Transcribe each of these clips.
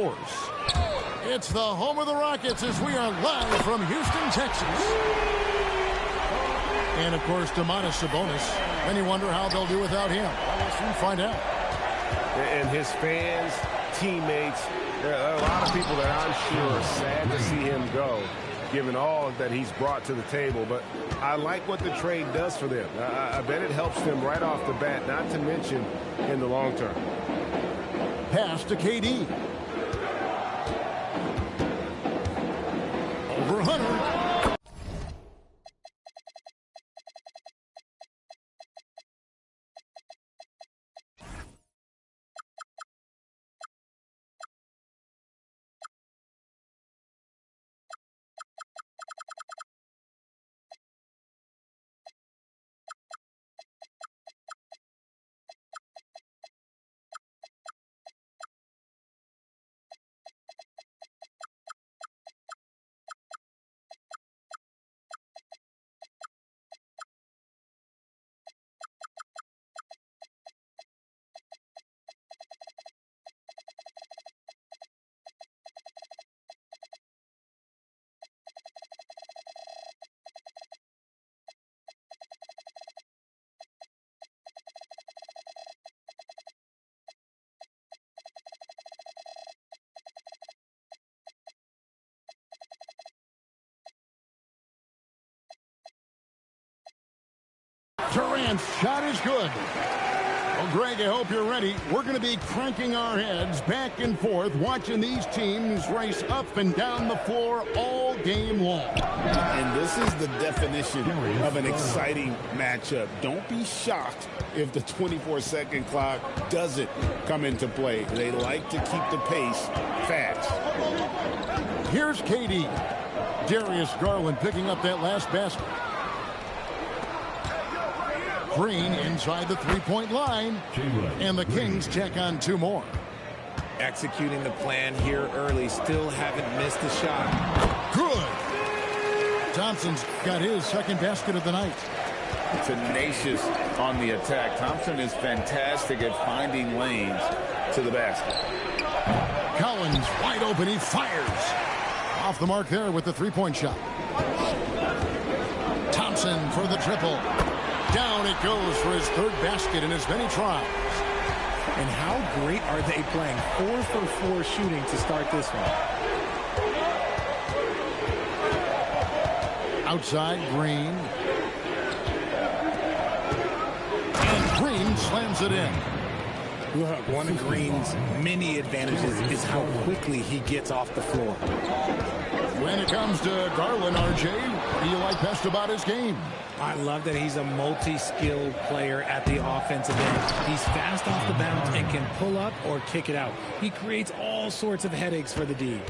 scores. It's the home of the Rockets as we are live from Houston, Texas. And, of course, Domantas Sabonis. And you wonder how they'll do without him. We'll soon find out. And his fans, teammates, there are a lot of people that I'm sure are sad to see him go, given all that he's brought to the table. But I like what the trade does for them. I bet it helps them right off the bat, not to mention in the long term. Pass to KD. Over Hunter. Durant's shot is good. Well, Greg, I hope you're ready. We're going to be cranking our heads back and forth, watching these teams race up and down the floor all game long. And this is the definition of an exciting matchup. Don't be shocked if the 24-second clock doesn't come into play. They like to keep the pace fast. Here's KD. Darius Garland picking up that last basket. Green inside the three-point line, and the Kings check on two more. Executing the plan here early, still haven't missed a shot. Good. Thompson's got his second basket of the night. Tenacious on the attack. Thompson is fantastic at finding lanes to the basket. Collins wide open, he fires. Off the mark there with the three-point shot. Thompson for the triple. Down it goes for his third basket in as many tries. And how great are they playing? 4 for 4 shooting to start this one. Outside, Green. And Green slams it in. One of Green's many advantages is how quickly he gets off the floor. When it comes to Garland, RJ, what do you like best about his game? I love that he's a multi-skilled player at the offensive end. He's fast off the bounce and can pull up or kick it out. He creates all sorts of headaches for the D.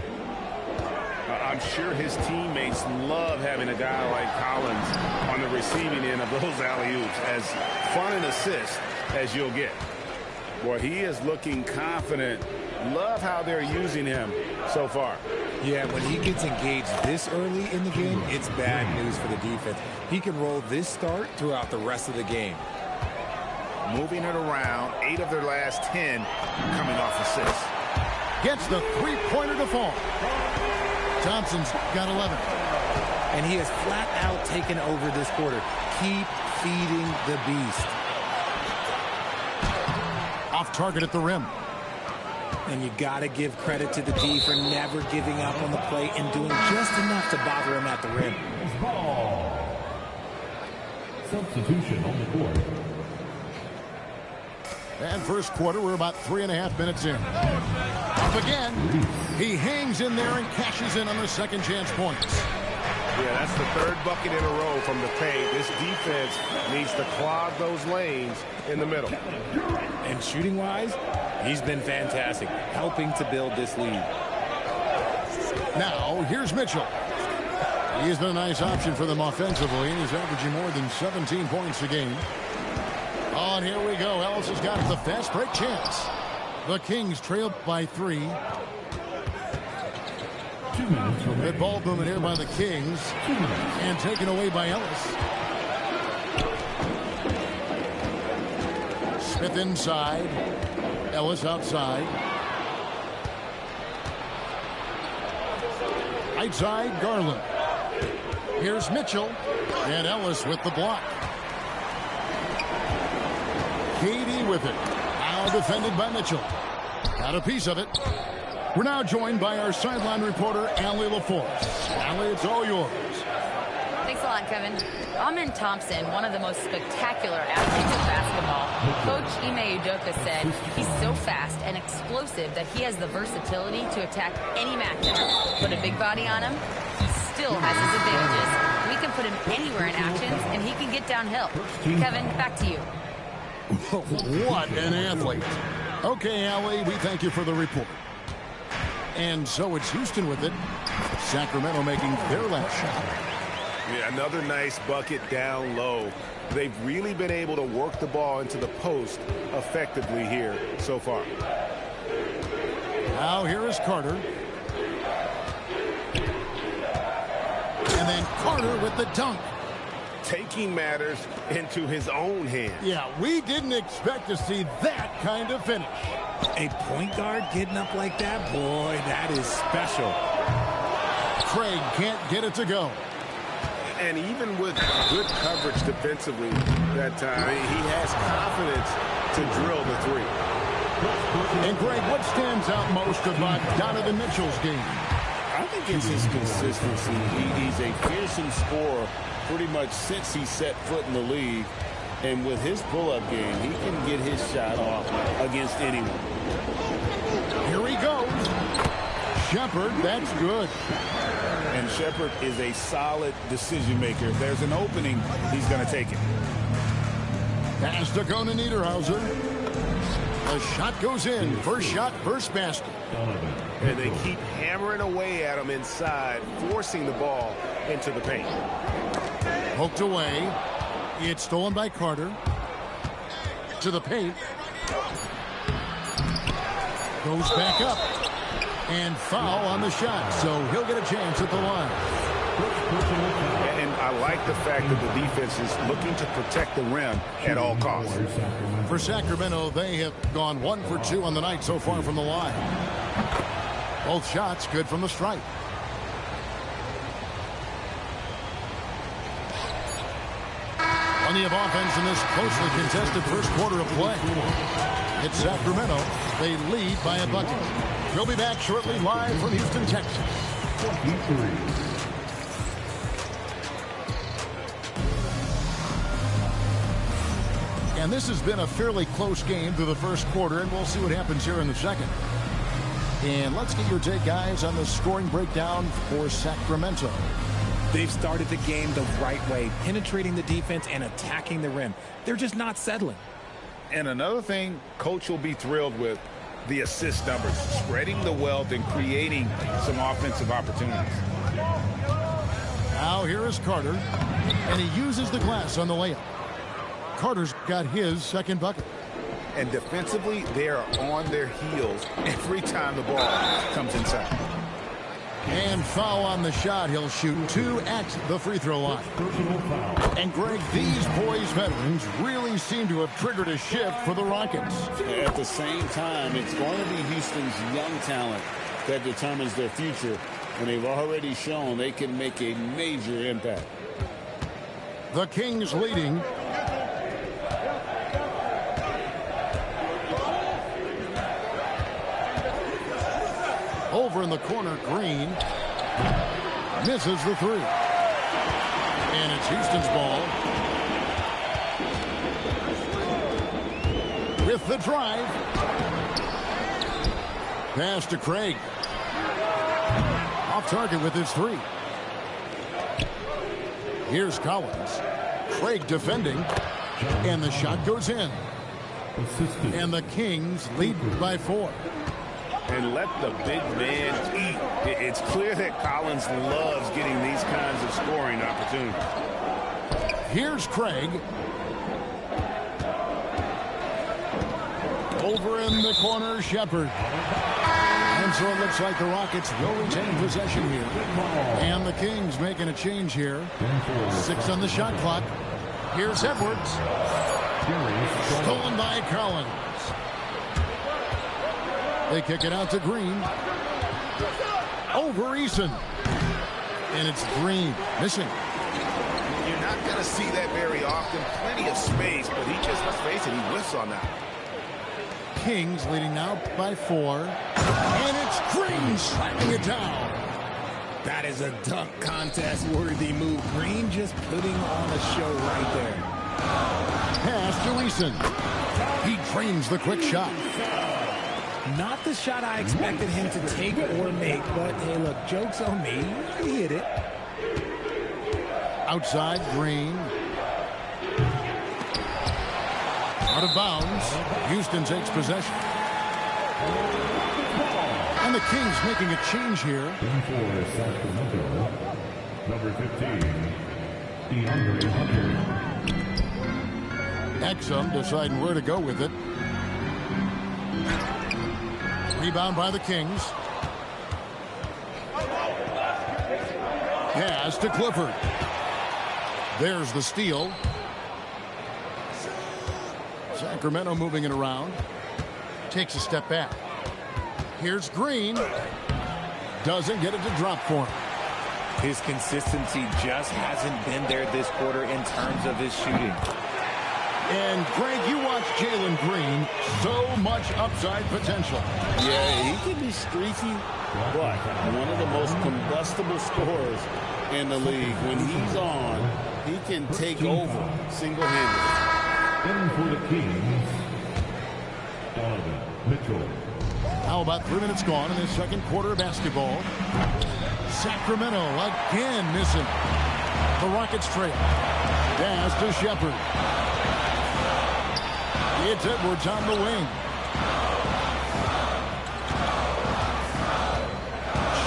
I'm sure his teammates love having a guy like Collins on the receiving end of those alley-oops. As fun an assist as you'll get. Boy, he is looking confident. Love how they're using him so far. Yeah, when he gets engaged this early in the game, it's bad news for the defense. He can roll this start throughout the rest of the game. Moving it around, 8 of their last 10 coming off assists. Gets the three-pointer to fall. Thompson's got 11. And he has flat out taken over this quarter. Keep feeding the beast. Off target at the rim. And you got to give credit to the D for never giving up on the play and doing just enough to bother him at the rim. Substitution on the court. And first quarter, we're about 3.5 minutes in. Up again. He hangs in there and cashes in on the second chance points. Yeah, that's the third bucket in a row from the paint. This defense needs to clog those lanes in the middle. And shooting-wise, he's been fantastic, helping to build this lead. Now, here's Mitchell. He has been a nice option for them offensively, and he's averaging more than 17 points a game. Oh, and here we go. Ellis has got the fast break chance. The Kings trail by 3. 2 minutes remaining. Good ball movement here by the Kings. And taken away by Ellis. Smith inside. Ellis outside. Right side, Garland. Here's Mitchell. And Ellis with the block. Katie with it. Now defended by Mitchell. Got a piece of it. We're now joined by our sideline reporter, Allie LaForce. Allie, it's all yours. Thanks a lot, Kevin. Amin Thompson, one of the most spectacular athletes of basketball. Coach Ime Udoka said he's so fast and explosive that he has the versatility to attack any matchup. Put a big body on him, he still has his advantages. We can put him anywhere in actions, and he can get downhill. Kevin, back to you. What an athlete. Okay, Allie, we thank you for the report. And so it's Houston with it. Sacramento making their last shot. Yeah, another nice bucket down low. They've really been able to work the ball into the post effectively here so far. Now here is Carter. And then Carter with the dunk. Taking matters into his own hands. Yeah, we didn't expect to see that kind of finish. A point guard getting up like that, boy, that is special. Craig can't get it to go. And even with good coverage defensively that time, he has confidence to drill the three. And Greg, what stands out most about Donovan Mitchell's game? I think it's his consistency. He's a fearsome scorer pretty much since he set foot in the league. And with his pull-up game, he can get his shot off against anyone. Here he goes. Shepard, that's good. And Shepard is a solid decision maker. If there's an opening, he's going to take it. Pass to Conan Niederhauser. The shot goes in. First shot, first basket. And they keep hammering away at him inside, forcing the ball into the paint. Poked away. It's stolen by Carter. To the paint. Goes back up. And foul on the shot, so he'll get a chance at the line. And I like the fact that the defense is looking to protect the rim at all costs. For Sacramento, they have gone 1 for 2 on the night so far from the line. Both shots good from the stripe. Plenty of offense in this closely contested first quarter of play. It's Sacramento. They lead by a bucket. We'll be back shortly live from Houston, Texas. 23. And this has been a fairly close game through the first quarter, and we'll see what happens here in the second. And let's get your take, guys, on the scoring breakdown for Sacramento. They've started the game the right way, penetrating the defense and attacking the rim. They're just not settling. And another thing Coach will be thrilled with, the assist numbers, spreading the wealth and creating some offensive opportunities. Now here is Carter, and he uses the glass on the layup. Carter's got his second bucket. And defensively, they are on their heels every time the ball comes inside. And foul on the shot. He'll shoot 2 at the free throw line. And Greg, these boys veterans really seem to have triggered a shift for the Rockets. At the same time, it's going to be Houston's young talent that determines their future. And they've already shown they can make a major impact. The Kings leading. Over in the corner, Green misses the three. And it's Houston's ball. With the drive. Pass to Craig. Off target with his three. Here's Collins. Craig defending. And the shot goes in. And the Kings lead by 4. And let the big man eat. It's clear that Collins loves getting these kinds of scoring opportunities. Here's Craig. Over in the corner, Shepard. And so it looks like the Rockets will retain possession here. And the Kings making a change here. 6 on the shot clock. Here's Edwards. Stolen by Collins. They kick it out to Green. Over Eason. And it's Green missing. You're not going to see that very often. Plenty of space, but he just, let's face it, he whiffs on that. Kings leading now by 4. And it's Green slapping it down. That is a dunk contest worthy move. Green just putting on a show right there. Pass to Eason. He drains the quick shot. Not the shot I expected him to take or make, but hey, look, joke's on me. He hit it. Outside, Green. Out of bounds. Houston takes possession. And the Kings making a change here. For Sacramento, number 15, DeAndre Hunter. Exum deciding where to go with it. Rebound by the Kings. Pass to Clifford. There's the steal. Sacramento moving it around. Takes a step back. Here's Green. Doesn't get it to drop for him. His consistency just hasn't been there this quarter in terms of his shooting. And, Greg, you watch Jalen Green. So much upside potential. Yeah, he can be streaky, but one of the most combustible scorers in the league. When he's on, he can take over single-handedly. And for the Kings, Donovan Mitchell. How about 3 minutes gone in the second quarter of basketball? Sacramento again missing. The Rockets trail. Pass to Shepard. It's Edwards on the wing.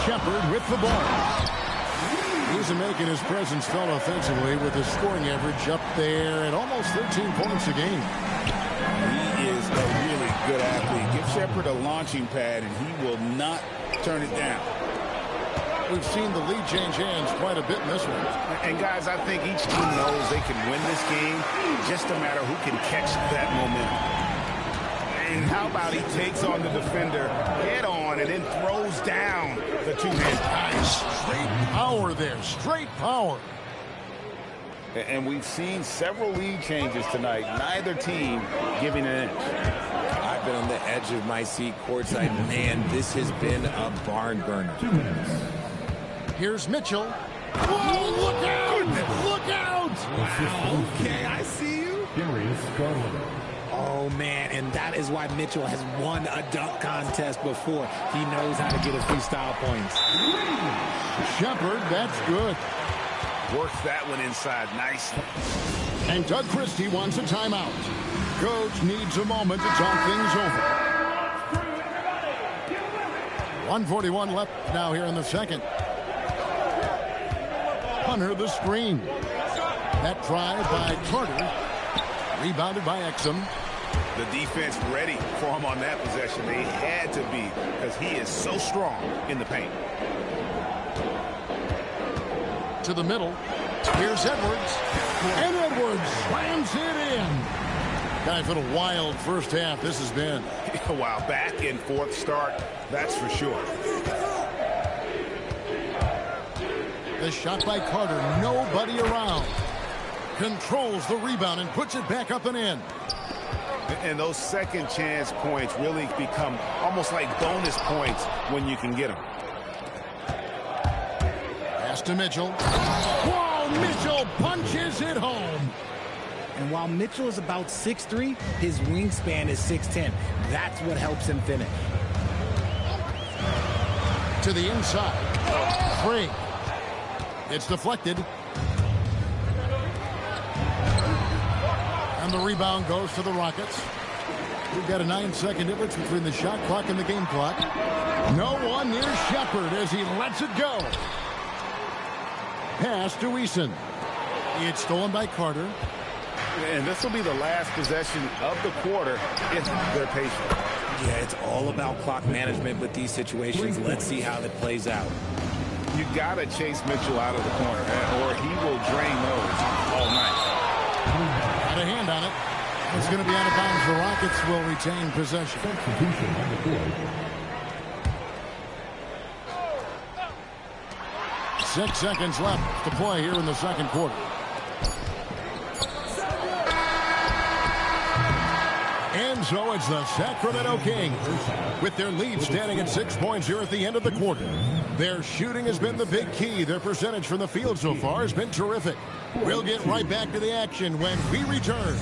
Shepard with the ball. He's making his presence felt offensively with his scoring average up there at almost 13 points a game. He is a really good athlete. Give Shepard a launching pad, and he will not turn it down. We've seen the lead change hands quite a bit in this one. And, guys, I think each team knows they can win this game. Just a matter who can catch that momentum. And how about he takes on the defender head on and then throws down the two-hand pass. Straight power there. Straight power. And we've seen several lead changes tonight. Neither team giving an inch. I've been on the edge of my seat courtside. Man, this has been a barn burner. 2 minutes. Here's Mitchell. Whoa, look out! Look out! Wow, okay, I see you. Darius Garland. Oh, man, and that is why Mitchell has won a dunk contest before. He knows how to get a few style points. Shepard, that's good. Works that one inside nicely. And Doug Christie wants a timeout. Coach needs a moment to talk things over. 1:41 left now here in the second. Hunter the screen. That drive by Carter. Rebounded by Exum. The defense ready for him on that possession. They had to be because he is so strong in the paint. To the middle. Here's Edwards. And Edwards slams it in. Guys, what a wild first half this has been. Wow, back and forth start, that's for sure. The shot by Carter. Nobody around. Controls the rebound and puts it back up and in. And those second chance points really become almost like bonus points when you can get them. Pass to Mitchell. Whoa, Mitchell punches it home. And while Mitchell is about 6'3", his wingspan is 6'10". That's what helps him finish. To the inside. Free. It's deflected. And the rebound goes to the Rockets. We've got a 9-second difference between the shot clock and the game clock. No one near Shepard as he lets it go. Pass to Eason. It's stolen by Carter. And this will be the last possession of the quarter if they're patient. Yeah, it's all about clock management with these situations. Let's see how that plays out. You got to chase Mitchell out of the corner, or he will drain those all night. Got a hand on it. It's going to be out of bounds. The Rockets will retain possession. Substitution on the court. 6 seconds left to play here in the second quarter. And so it's the Sacramento Kings with their lead standing at 6 points here at the end of the quarter. Their shooting has been the big key. Their percentage from the field so far has been terrific. We'll get right back to the action when we return.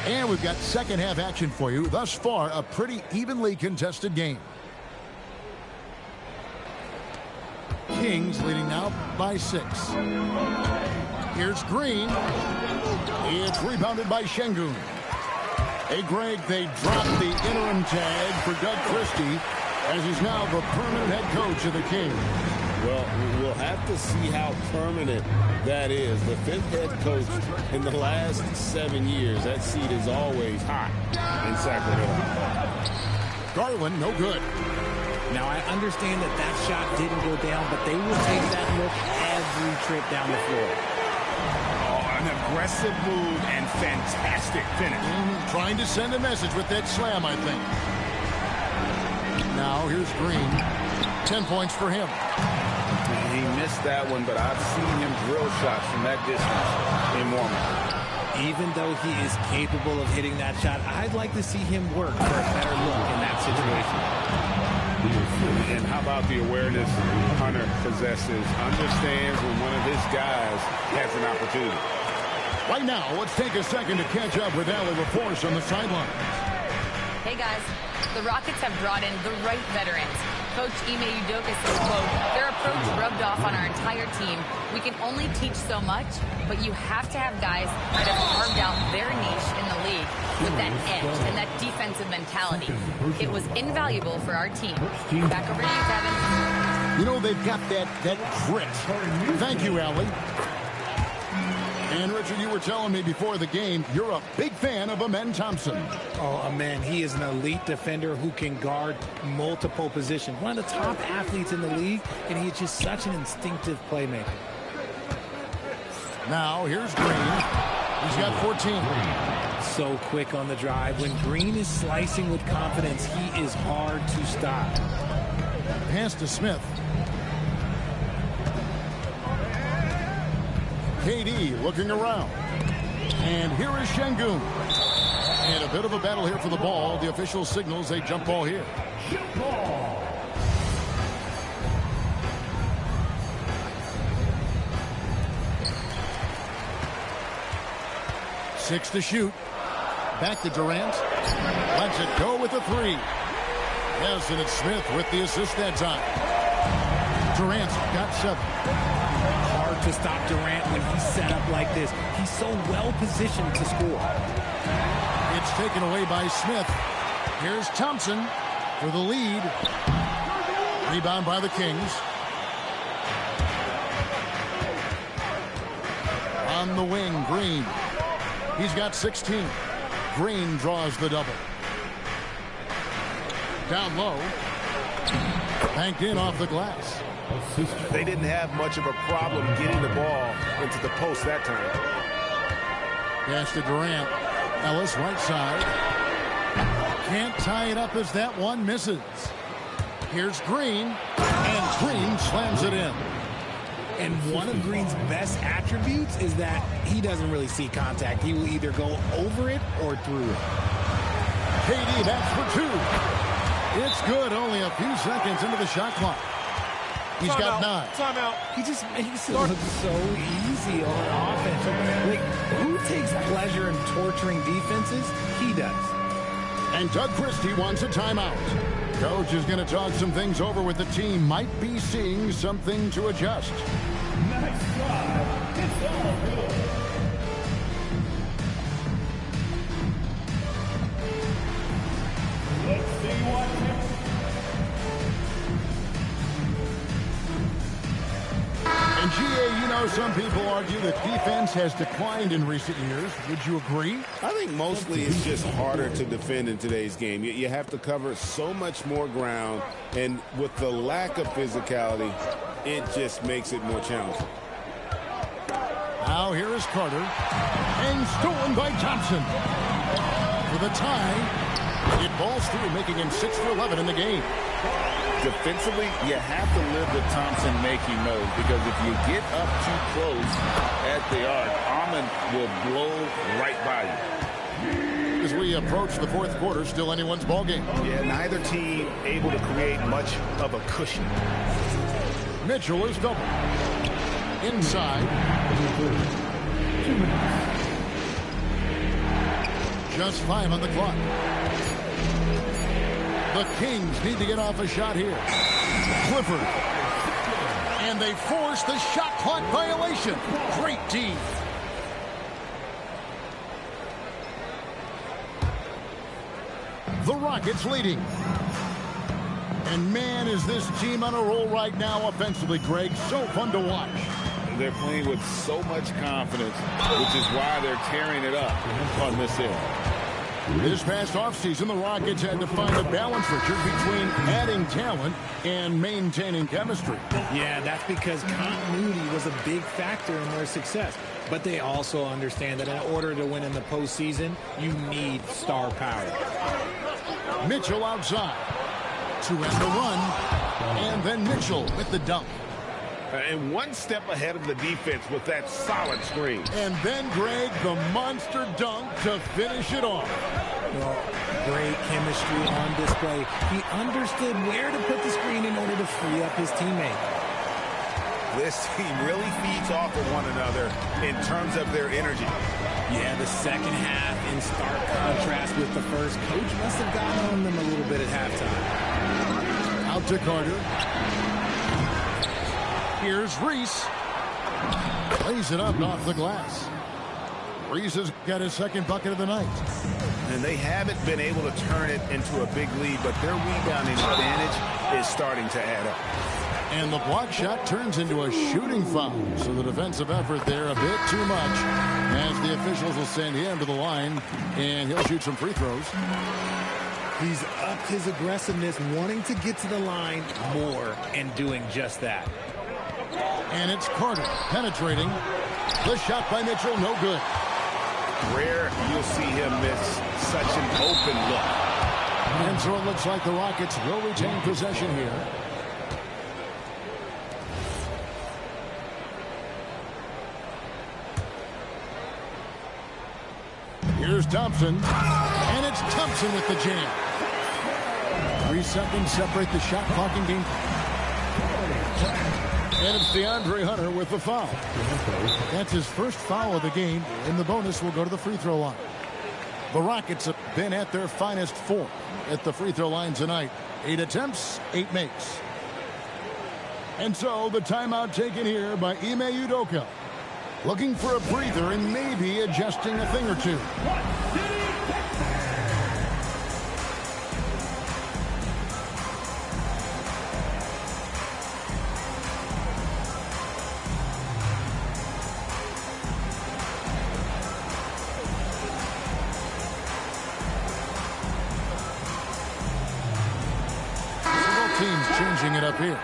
And we've got second half action for you. Thus far, a pretty evenly contested game. Kings leading now by 6. Here's Green. It's rebounded by Şengün. Hey, Greg, they dropped the interim tag for Doug Christie as he's now the permanent head coach of the Kings. Well, we'll have to see how permanent that is. The 5th head coach in the last 7 years. That seat is always hot in Sacramento. Garland, no good. Now, I understand that shot didn't go down, but they will take that look every trip down the floor. An aggressive move and fantastic finish. Trying to send a message with that slam, I think. Now here's Green. 10 points for him. He missed that one, but I've seen him drill shots from that distance in warm-up. Even though he is capable of hitting that shot, I'd like to see him work for a better look in that situation. And how about the awareness Hunter possesses? Understands when one of his guys has an opportunity. Right now, let's take a second to catch up with Allie LaForce on the sideline. Hey, guys. The Rockets have brought in the right veterans. Coach Ime Udoka says, quote, their approach rubbed off on our entire team. We can only teach so much, but you have to have guys that have carved out their niche in the league with that edge and that defensive mentality. It was invaluable for our team. Back over to you, Kevin. You know, they've got that grit. Thank you, Allie. And, Richard, you were telling me before the game you're a big fan of Amen Thompson. Oh, Amen, he is an elite defender who can guard multiple positions. One of the top athletes in the league, and he's just such an instinctive playmaker. Now, here's Green. He's got 14. So quick on the drive. When Green is slicing with confidence, he is hard to stop. Pass to Smith. KD looking around. And here is Şengün. And a bit of a battle here for the ball. The official signals a jump ball here. Jump ball. Six to shoot. Back to Durant. Lets it go with the 3. Yes, and it's Smith with the assist that time. Durant's got 7. Hard to stop Durant when he's set up like this. He's so well positioned to score. It's taken away by Smith. Here's Thompson for the lead. Rebound by the Kings. On the wing, Green. He's got 16. Green draws the double. Down low. Banked in off the glass. They didn't have much of a problem getting the ball into the post that time. Pass to Durant. Ellis right side. Can't tie it up as that one misses. Here's Green. And Green slams it in. And one of Green's best attributes is that he doesn't really see contact. He will either go over it or through it. KD backs for 2. It's good. Only a few seconds into the shot clock. He's got 9. Timeout. He just makes it look so easy on offense. Like, who takes pleasure in torturing defenses? He does. And Doug Christie wants a timeout. Coach is going to talk some things over with the team. Might be seeing something to adjust. Nice drive. It's all good. Let's see what next. And GA, you know, some people argue that defense has declined in recent years. Would you agree? I think mostly it's just harder to defend in today's game. You have to cover so much more ground, and with the lack of physicality, it just makes it more challenging. Now here is Carter. And stolen by Thompson. For the tie, it balls through, making him 6 for 11 in the game. Defensively, you have to live with Thompson making those, because if you get up too close at the arc, Almond will blow right by you. As we approach the fourth quarter, still anyone's ball game. Yeah, neither team able to create much of a cushion. Mitchell is double. Inside. 2 minutes. Just 5 on the clock. The Kings need to get off a shot here. Clifford. And they force the shot clock violation. Great D. The Rockets leading. And man, is this team on a roll right now offensively, Greg. So fun to watch. They're playing with so much confidence, which is why they're tearing it up on this end. This past offseason, the Rockets had to find a balance, Richard, between adding talent and maintaining chemistry. Yeah, that's because continuity was a big factor in their success. But they also understand that in order to win in the postseason, you need star power. Mitchell outside. To end the run. And then Mitchell with the dunk. And one step ahead of the defense with that solid screen. And then, Greg, the monster dunk to finish it off. Well, great chemistry on display. He understood where to put the screen in order to free up his teammate. This team really feeds off of one another in terms of their energy. Yeah, the second half in stark contrast with the first. Coach must have gotten on them a little bit at halftime. Out to Carter. Here's Reese. Lays it up off the glass. Reese has got his second bucket of the night. And they haven't been able to turn it into a big lead, but their rebounding advantage is starting to add up. And the block shot turns into a shooting foul. So the defensive effort there a bit too much, as the officials will send him to the line, and he'll shoot some free throws. He's upped his aggressiveness, wanting to get to the line more, and doing just that. And it's Carter penetrating. The shot by Mitchell, no good. Rare you'll see him miss such an open look. And so it looks like the Rockets will retain possession here. Here's Thompson. And it's Thompson with the jam. 3 seconds separate the shot clock in game. And it's DeAndre Hunter with the foul. That's his first foul of the game, and the bonus will go to the free throw line. The Rockets have been at their finest 4 at the free throw line tonight. 8 attempts, 8 makes. And so the timeout taken here by Ime Udoka. Looking for a breather and maybe adjusting a thing or two. Teams changing it up here.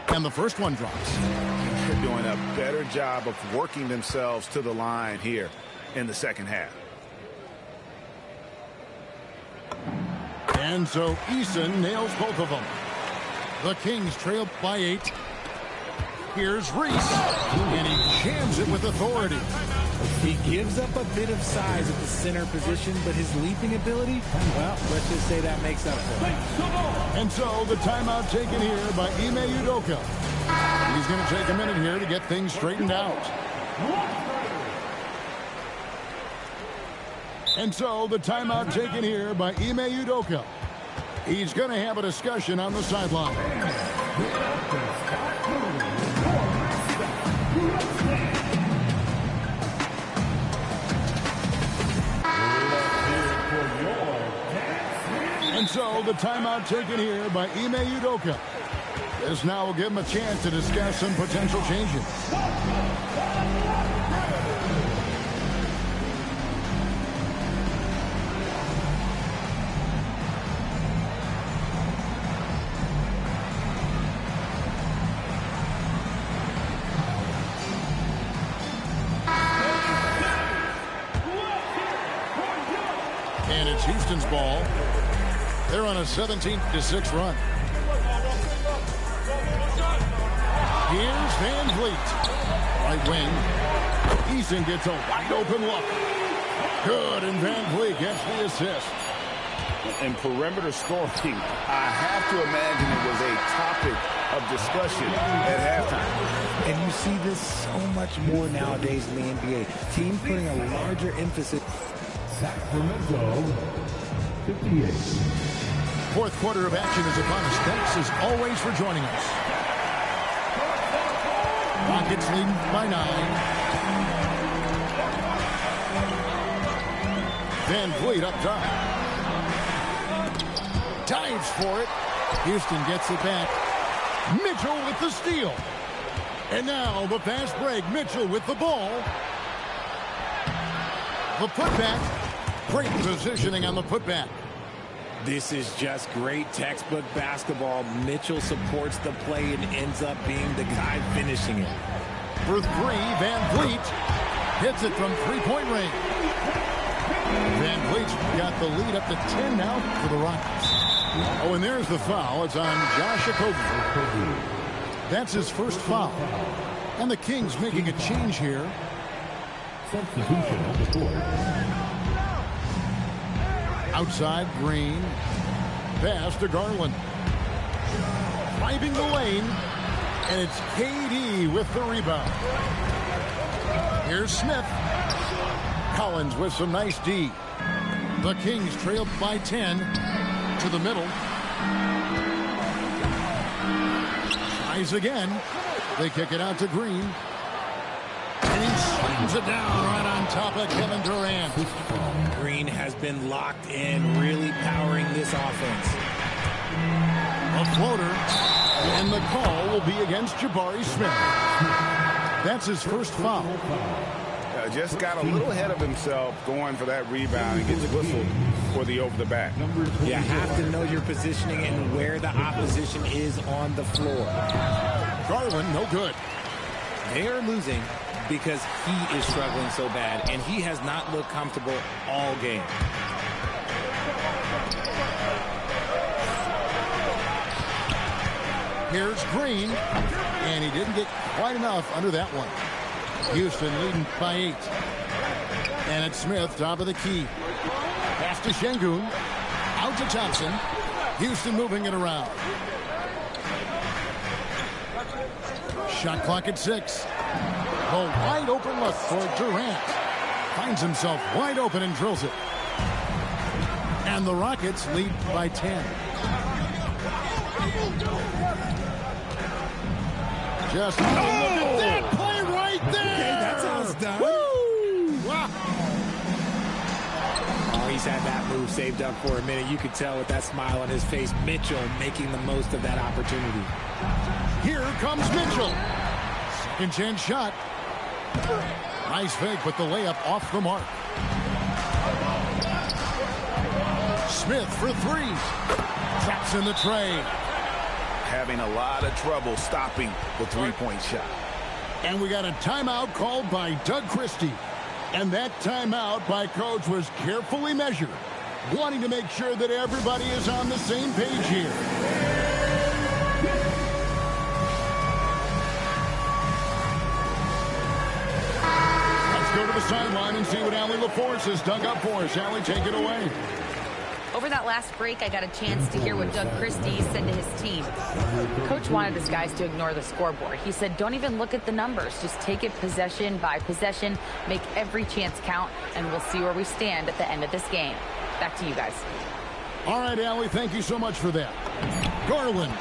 And the first one drops. They're doing a better job of working themselves to the line here in the second half. And so Eason nails both of them. The Kings trail by 8. Here's Reese. And he jams it with authority. He gives up a bit of size at the center position, but his leaping ability, well, let's just say that makes up for it. And so the timeout taken here by Ime Udoka. He's going to take a minute here to get things straightened out. And so the timeout taken here by Ime Udoka. He's going to have a discussion on the sideline. And so the timeout taken here by Ime Udoka. This now will give him a chance to discuss some potential changes. And it's Houston's ball. They're on a 17-6 run. Here's Van Vliet. Right wing. Eason gets a wide open look. Good, and Van Vliet gets the assist. And perimeter scoring, I have to imagine it was a topic of discussion at halftime. And you see this so much more nowadays in the NBA. Teams putting a larger emphasis. Sacramento, 58. Fourth quarter of action is upon us. Thanks as always for joining us. Rockets leading by 9. Van Vliet up top. Dives for it. Houston gets it back. Mitchell with the steal. And now the fast break. Mitchell with the ball. The putback. Great positioning on the putback. This is just great textbook basketball. Mitchell supports the play and ends up being the guy finishing it. For 3, Van Vliet hits it from three-point range. Van Vliet's got the lead up to 10 now for the Rockets. Oh, and there's the foul. It's on Josh Okogie. That's his first foul. And the Kings making a change here. Substitution on the court. Outside, Green. Pass to Garland. Driving the lane. And it's KD with the rebound. Here's Smith. Collins with some nice D. The Kings trailed by 10 to the middle. Tries again. They kick it out to Green. And he slams it down right on top of Kevin Durant. Green has been locked in, really powering this offense. A floater. And the call will be against Jabari Smith. That's his first foul. Just got a little ahead of himself going for that rebound and gets whistled for the over the back. You have to know your positioning and where the opposition is on the floor. Garland, no good. They are losing because he is struggling so bad, and he has not looked comfortable all game. Here's Green, and he didn't get quite enough under that one. Houston leading by 8. And it's Smith, top of the key. Pass to Şengün. Out to Thompson. Houston moving it around. Shot clock at 6. A wide open look for Durant. Finds himself wide open and drills it. And the Rockets lead by 10. Just look at that play right there. Okay, that's how it's done. Woo! Wow. Oh, he's had that move saved up for a minute. You could tell with that smile on his face. Mitchell making the most of that opportunity. Here comes Mitchell. Second chance shot. Nice fake, but the layup off the mark. Smith for 3. Traps in the tray. Having a lot of trouble stopping the three-point shot. And we got a timeout called by Doug Christie. And that timeout by Coach was carefully measured, wanting to make sure that everybody is on the same page here. Let's go to the sideline and see what Allie LaForce has dug up for us. Allie, take it away. Over that last break, I got a chance to hear what Doug Christie said to his team. Coach wanted his guys to ignore the scoreboard. He said, don't even look at the numbers. Just take it possession by possession, make every chance count, and we'll see where we stand at the end of this game. Back to you guys. All right, Allie, thank you so much for that. Garland,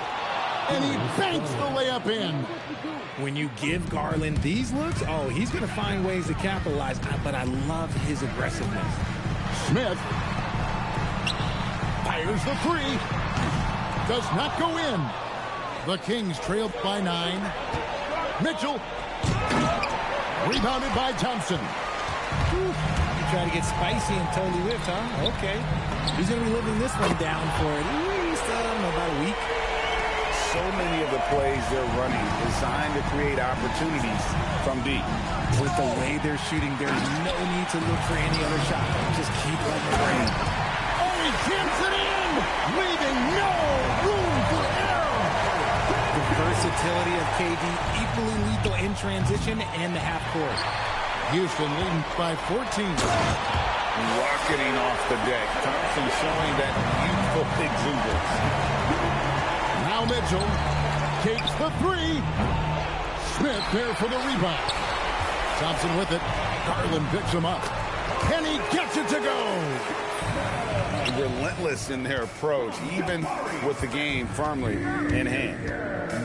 and he banks the layup in. When you give Garland these looks, oh, he's going to find ways to capitalize. But I love his aggressiveness. Smith fires the 3. Does not go in. The Kings trailed by 9. Mitchell. Rebounded by Thompson. You try to get spicy and totally whipped, huh? Okay. He's going to be living this one down for at least, I don't know, about a week. so many of the plays they're running designed to create opportunities from deep. With the way they're shooting, there's no need to look for any other shot. Just keep letting it rain. Oh, he jams it in, leaving no room for error. The versatility of KD, equally lethal in transition and the half court. Houston leading by 14. Rocketing off the deck. Thompson showing that youthful exuberance. Now Mitchell takes the three. Smith there for the rebound. Thompson with it. Garland picks him up. Kenny gets it to go. Relentless in their approach, even with the game firmly in hand.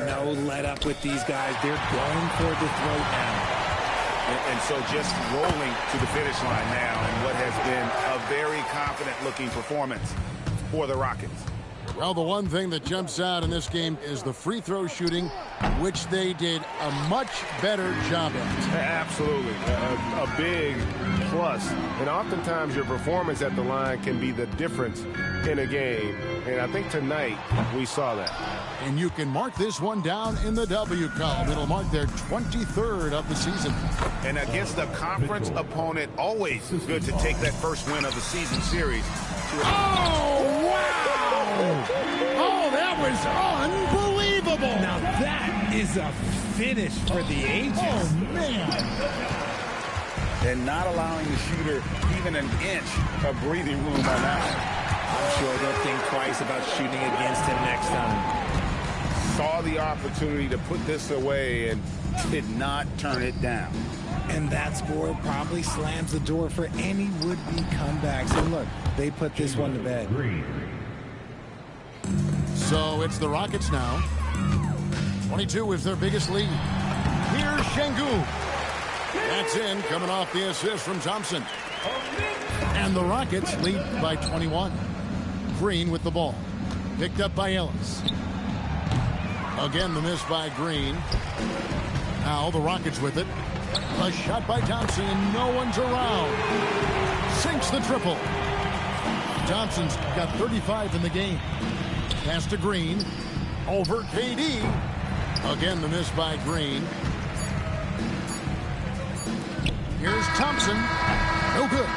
No let up with these guys. They're going for the throat now. And so just rolling to the finish line now in what has been a very confident-looking performance for the Rockets. Well, the one thing that jumps out in this game is the free throw shooting, which they did a much better job at. Absolutely. A big plus. And oftentimes your performance at the line can be the difference in a game. And I think tonight we saw that. And you can mark this one down in the W column. It'll mark their 23rd of the season. And against a conference opponent, always good to take that first win of the season series. Oh, wow! Oh, that was unbelievable! Now that is a finish for the ages. Oh, man! And not allowing the shooter even an inch of breathing room on that. I'm sure they'll think twice about shooting against him next time. Saw the opportunity to put this away and did not turn it down. And that score probably slams the door for any would-be comebacks. And look, they put this one to bed. So it's the Rockets now. 22 is their biggest lead. Here's Şengün. That's in, coming off the assist from Thompson. And the Rockets lead by 21. Green with the ball. Picked up by Ellis. Again, the miss by Green. Now the Rockets with it. A shot by Thompson, and no one's around. Sinks the triple. Thompson's got 35 in the game. Pass to Green. Over KD. Again, the miss by Green. Here's Thompson. No good.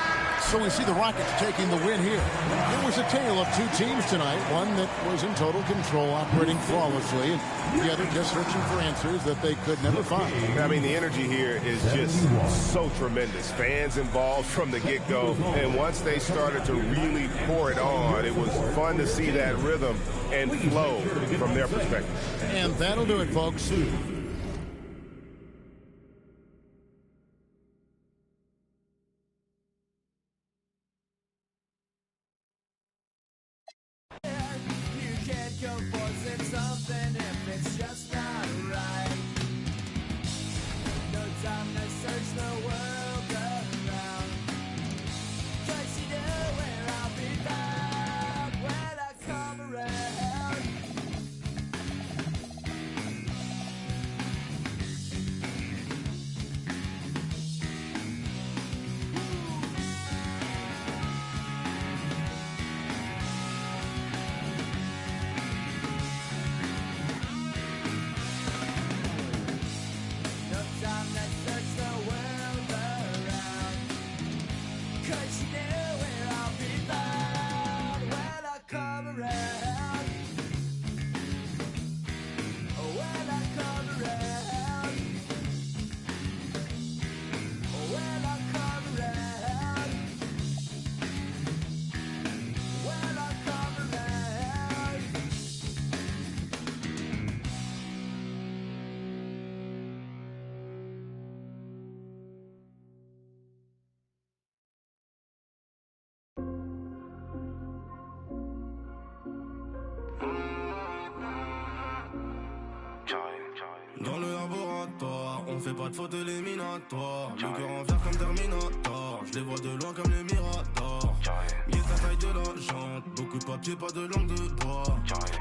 So we see the Rockets taking the win here. It was a tale of two teams tonight. One that was in total control, operating flawlessly, and the other just searching for answers that they could never find. I mean, the energy here is just so tremendous. Fans involved from the get-go, and once they started to really pour it on, it was fun to see that rhythm and flow from their perspective. And that'll do it, folks. Dans le laboratoire, on fait pas de faute éliminatoire. Le cœur en vert comme Terminator. Je les vois de loin comme les Miradors. Mieux la taille de la jante. Beaucoup de papier, pas de langue de bois.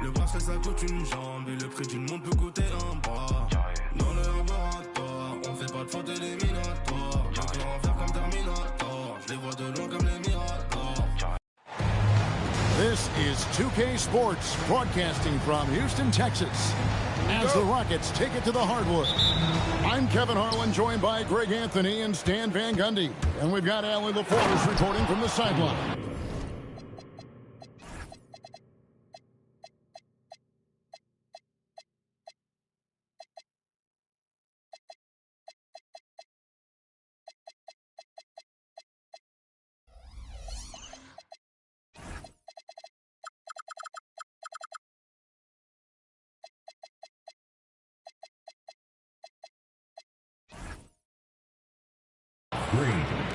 Le bracelet ça coûte une jambe. Et le prix d'une montre peut coûter un bras. Dans le laboratoire, on fait pas de faute éliminatoire. Le cœur en vert comme Terminator. Je les vois de loin comme les Miradors. This is 2K Sports, broadcasting from Houston, Texas, as the Rockets take it to the hardwood. I'm Kevin Harlan, joined by Greg Anthony and Stan Van Gundy. And we've got Allie LaForce reporting from the sideline.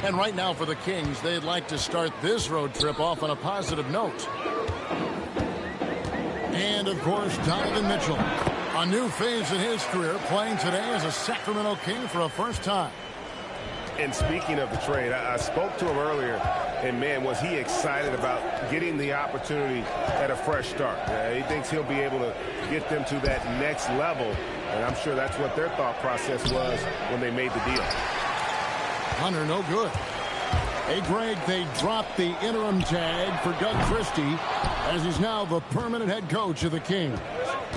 And right now for the Kings, they'd like to start this road trip off on a positive note. And, of course, Donovan Mitchell. A new phase in his career, playing today as a Sacramento King for a first time. And speaking of the trade, I spoke to him earlier, and, man, was he excited about getting the opportunity at a fresh start. He thinks he'll be able to get them to that next level, and I'm sure that's what their thought process was when they made the deal. Hunter, no good. Hey, Greg, they dropped the interim tag for Doug Christie as he's now the permanent head coach of the Kings.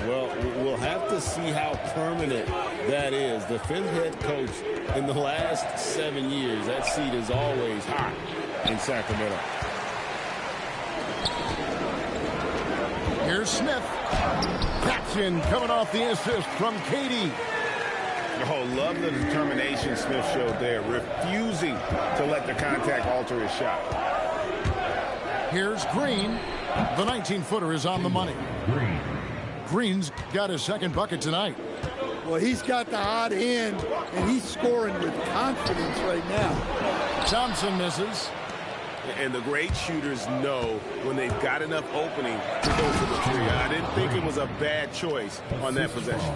Well, we'll have to see how permanent that is. The fifth head coach in the last 7 years, that seat is always hot in Sacramento. Here's Smith. Paxson coming off the assist from KD. Oh, love the determination Smith showed there, refusing to let the contact alter his shot. Here's Green. The 19-footer is on the money. Green's got his second bucket tonight. Well, he's got the hot hand, and he's scoring with confidence right now. Thompson misses. And the great shooters know when they've got enough opening to go for the three. I didn't think it was a bad choice on that possession.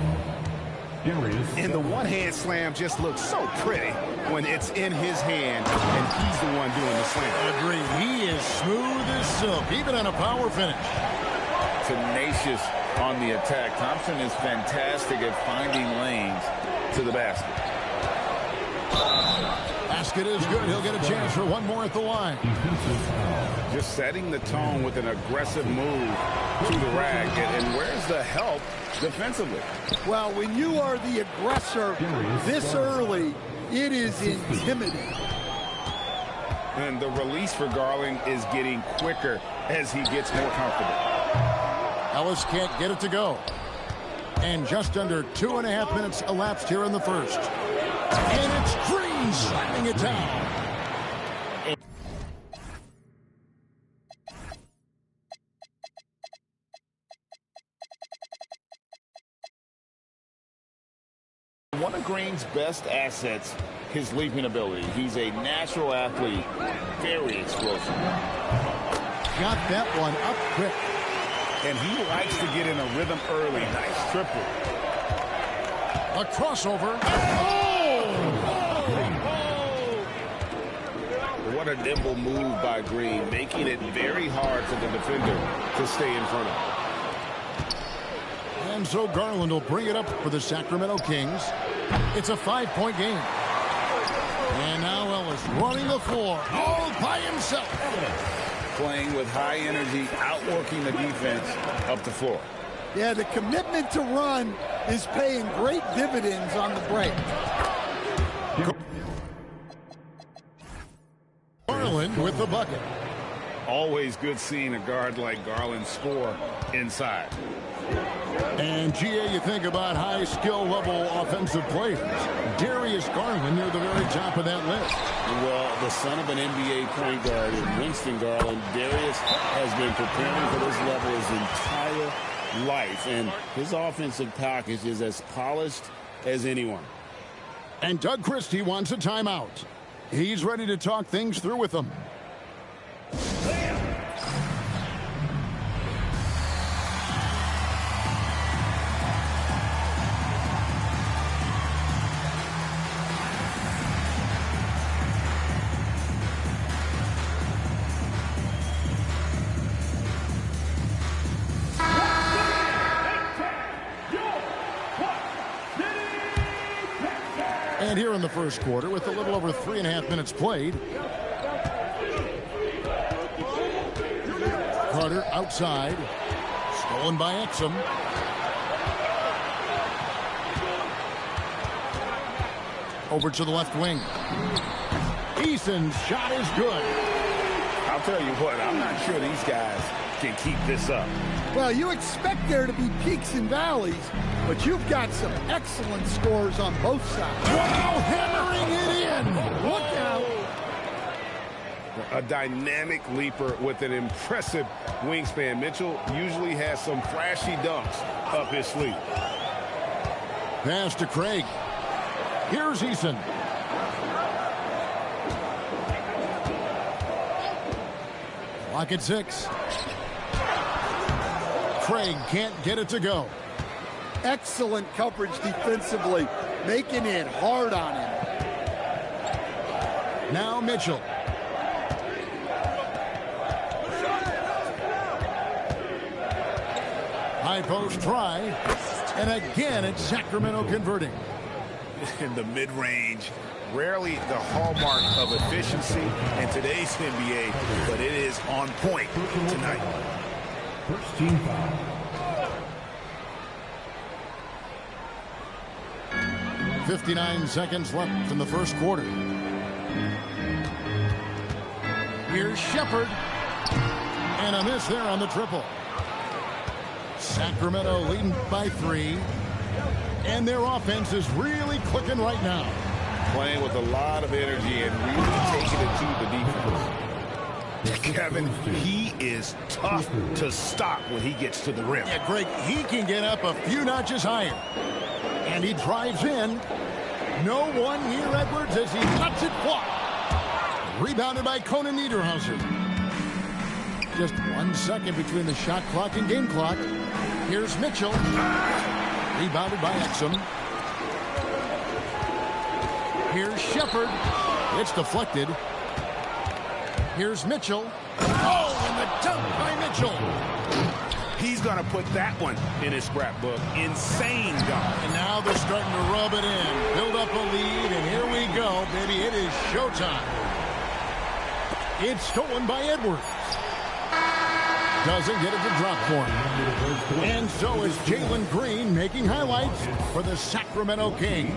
And the one-hand slam just looks so pretty when it's in his hand and he's the one doing the slam. Agreed. He is smooth as silk, even on a power finish. Tenacious on the attack. Thompson is fantastic at finding lanes to the basket. Basket is good. He'll get a chance for one more at the line. Just setting the tone with an aggressive move to the rack. And where's the help defensively? Well, when you are the aggressor this early, it is intimidating. And the release for Garland is getting quicker as he gets more comfortable. Ellis can't get it to go. And just under 2.5 minutes elapsed here in the first. And it's Green slamming it down. One of Green's best assets, his leaping ability. He's a natural athlete, very explosive. Got that one up quick. And he likes to get in a rhythm early. Nice triple. A crossover. What a nimble move by Green, making it very hard for the defender to stay in front of him. And so Garland will bring it up for the Sacramento Kings. It's a 5-point game. And now Ellis running the floor all by himself. Playing with high energy, outworking the defense up the floor. Yeah, the commitment to run is paying great dividends on the break. Garland with the bucket. Always good seeing a guard like Garland score inside. And, GA, you think about high skill level offensive players. Darius Garland near the very top of that list. Well, the son of an NBA point guard in Winston Garland, Darius has been preparing for this level his entire life. And his offensive package is as polished as anyone. And Doug Christie wants a timeout. He's ready to talk things through with them. And here in the first quarter, with a little over 3.5 minutes played, Carter outside. Stolen by Exum. Over to the left wing. Eason's shot is good. I'll tell you what, I'm not sure these guys can keep this up. Well, you expect there to be peaks and valleys, but you've got some excellent scores on both sides. Wow, hammering it in. Look out. A dynamic leaper with an impressive wingspan. Mitchell usually has some flashy dunks up his sleeve. Pass to Craig. Here's Eason. Clock at 6. Craig can't get it to go. Excellent coverage defensively, making it hard on him. Now Mitchell. High post try. And again, it's Sacramento converting. In the mid-range, rarely the hallmark of efficiency in today's NBA, but it is on point tonight. First team foul. 59 seconds left in the first quarter. Here's Shepard. And a miss there on the triple. Sacramento leading by 3. And their offense is really clicking right now. Playing with a lot of energy and really taking it to the defense. Kevin, he is tough to stop when he gets to the rim. Yeah, Greg, he can get up a few notches higher. And he drives in. No one near Edwards as he lets it fly. Rebounded by Conan Niederhauser. Just 1 second between the shot clock and game clock. Here's Mitchell. Rebounded by Exum. Here's Shepard. It's deflected. Here's Mitchell. Oh, and the dunk by Mitchell. He's going to put that one in his scrapbook. Insane dunk. And now they're starting to rub it in. Build up a lead, and here we go, baby. It is showtime. It's stolen by Edwards. Doesn't get it to drop for him. And so is Jalen Green making highlights for the Sacramento Kings.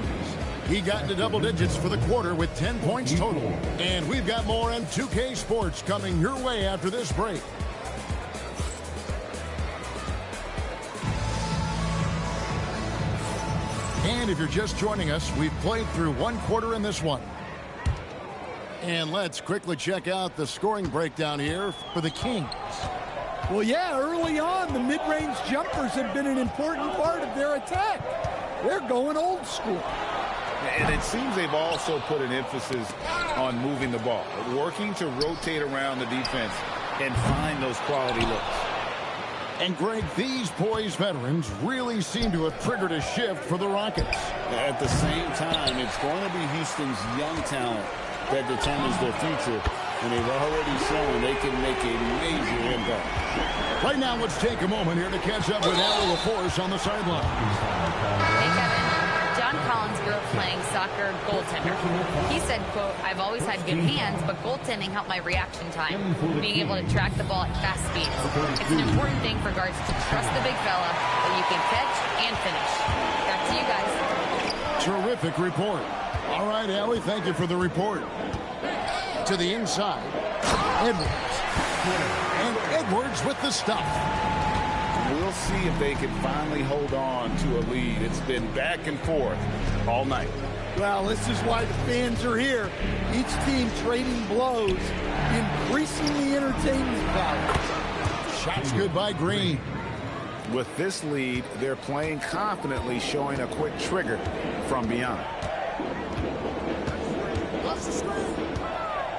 He got into double digits for the quarter with 10 points total. And we've got more on 2K Sports coming your way after this break. And if you're just joining us, we've played through 1 quarter in this one. And let's quickly check out the scoring breakdown here for the Kings. Well, yeah, early on, the mid-range jumpers have been an important part of their attack. They're going old school. And it seems they've also put an emphasis on moving the ball, working to rotate around the defense and find those quality looks. And, Greg, these poised veterans really seem to have triggered a shift for the Rockets. At the same time, it's going to be Houston's young talent that determines their future, and they've already shown they can make a major impact. Right now, let's take a moment here to catch up with Allie LaForce on the sideline. Hey, Kevin. John Collins grew up playing soccer goaltender. He said, quote, "I've always had good hands, but goaltending helped my reaction time, being able to track the ball at fast speeds. It's an important thing for guards to trust the big fella that you can catch and finish." Back to you guys. Terrific report. All right, Allie, thank you for the report. To the inside, Edwards. And Edwards with the stuff. We'll see if they can finally hold on to a lead. It's been back and forth all night. Well, this is why the fans are here. Each team trading blows, increasing the entertainment value. Shots good by Green. With this lead, they're playing confidently, showing a quick trigger from beyond.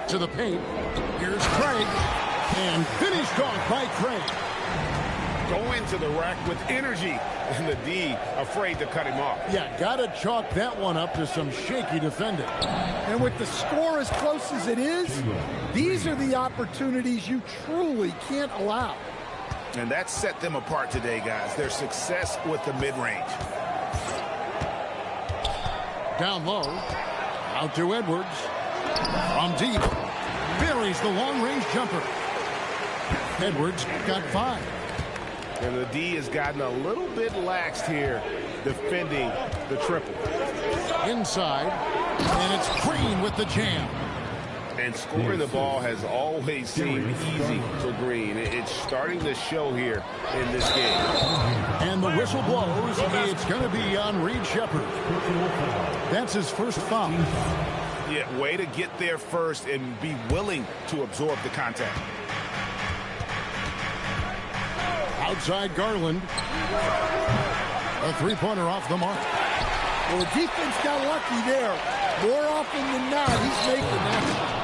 To the paint. Here's Craig. And finished off by Craig. Go into the rack with energy. And the D afraid to cut him off. Yeah, got to chalk that one up to some shaky defending. And with the score as close as it is, these are the opportunities you truly can't allow. And that set them apart today, guys. Their success with the mid-range. Down low. Out to Edwards. From deep. Buries the long-range jumper. Edwards got 5. And the D has gotten a little bit laxed here defending the triple. Inside, and it's Green with the jam. And scoring the ball has always seemed easy for Green. It's starting to show here in this game. And the whistle blows. It's going to be on Reed Shepherd. That's his first foul. Yeah, way to get there first and be willing to absorb the contact. Outside Garland. A three-pointer off the mark. Well, the defense got lucky there. More often than not, he's making that.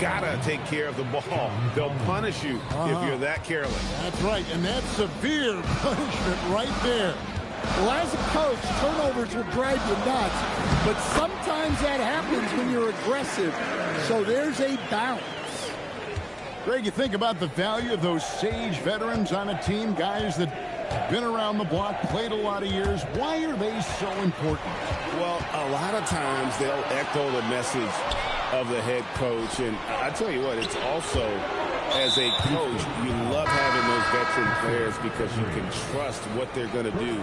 Gotta take care of the ball. They'll punish you if you're that careless. That's right, and that's severe punishment right there. Well, as a coach, turnovers will drive you nuts, but sometimes that happens when you're aggressive. So there's a balance. Greg, you think about the value of those sage veterans on a team, guys that been around the block, played a lot of years. Why are they so important? Well, a lot of times they'll echo the message of the head coach. And I tell you what, it's also, as a coach, you love having those veteran players because you can trust what they're going to do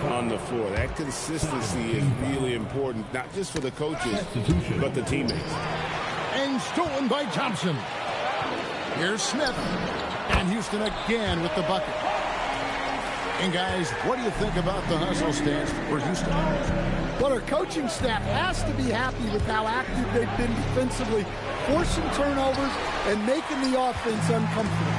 on the floor. That consistency is really important, not just for the coaches, but the teammates. And stolen by Thompson. Here's Smith. And Houston again with the bucket. And guys, what do you think about the hustle stance for Houston? Well, our coaching staff has to be happy with how active they've been defensively, forcing turnovers and making the offense uncomfortable.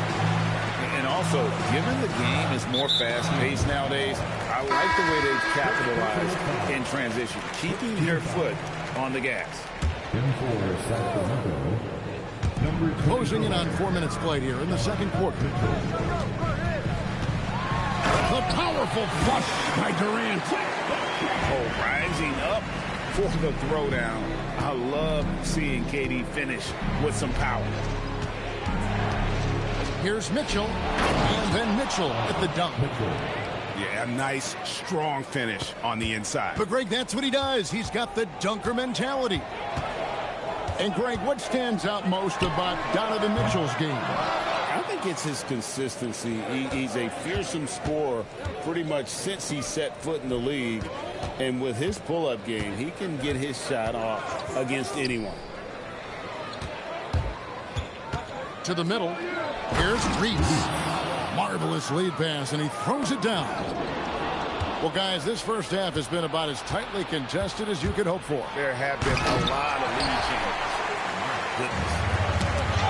And also, given the game is more fast-paced nowadays, I like the way they've capitalized in transition, keeping their foot on the gas. Closing in on 4 minutes played here in the second quarter. The powerful flush by Durant. Oh, rising up for the throwdown. I love seeing KD finish with some power. Here's Mitchell, and then Mitchell at the dunk. Yeah, a nice, strong finish on the inside. But, Greg, that's what he does. He's got the dunker mentality. And, Greg, what stands out most about Donovan Mitchell's game? I think it's his consistency. He's a fearsome scorer pretty much since he set foot in the league. And with his pull-up game, he can get his shot off against anyone. To the middle. Here's Reese. Marvelous lead pass, and he throws it down. Well, guys, this first half has been about as tightly contested as you could hope for. There have been a lot of lead changes.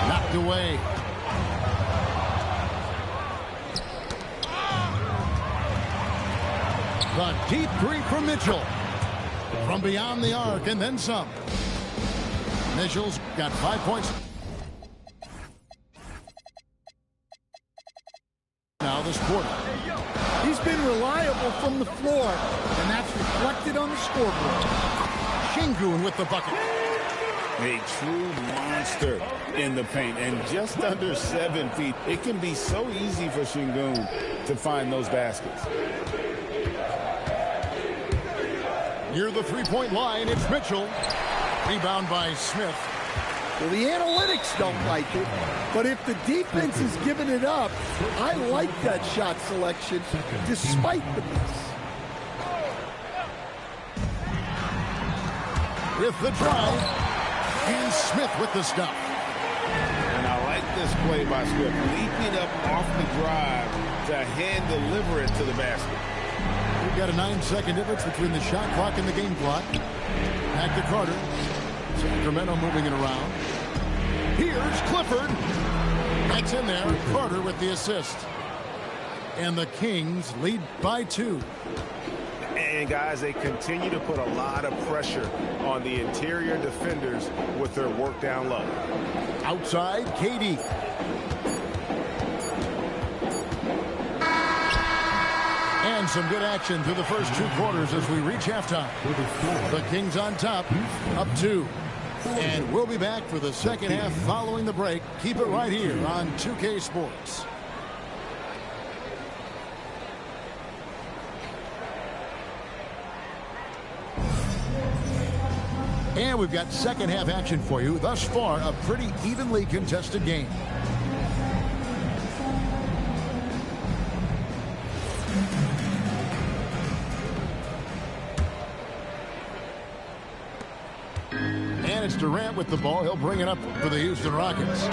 Knocked away. The deep three from Mitchell. From beyond the arc, and then some. Mitchell's got 5 points. Now this quarter. He's been reliable from the floor, and that's reflected on the scoreboard. Şengün with the bucket. A true monster in the paint, and just under 7 feet. It can be so easy for Şengün to find those baskets. Near the three-point line, it's Mitchell. Rebound by Smith. Well, the analytics don't like it, but if the defense is giving it up, I like that shot selection despite the miss. With the drive, and Smith with the stop. And I like this play by Smith, leaping up off the drive to hand deliver it to the basket. We've got a 9-second difference between the shot clock and the game clock. Back to Carter. Sacramento moving it around. Here's Clifford. That's in there. Carter with the assist. And the Kings lead by 2. And, guys, they continue to put a lot of pressure on the interior defenders with their work down low. Outside, KD. And some good action through the first 2 quarters as we reach halftime. The Kings on top, up 2. And we'll be back for the second half following the break. Keep it right here on 2K Sports. And we've got second half action for you. Thus far, a pretty evenly contested game. it's Durant with the ball. He'll bring it up for the Houston Rockets.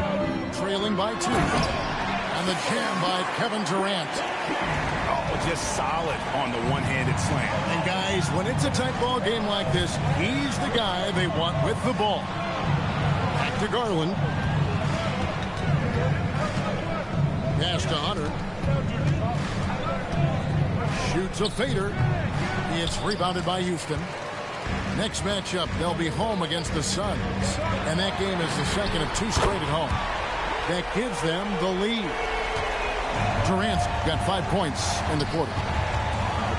Trailing by 2. And the jam by Kevin Durant. Oh, just solid on the one-handed slam. And guys, when it's a tight ball game like this, he's the guy they want with the ball. Back to Garland. Pass to Hunter. Shoots a fader. It's rebounded by Houston. Next matchup, they'll be home against the Suns. And that game is the second of 2 straight at home. That gives them the lead. Durant's got 5 points in the quarter.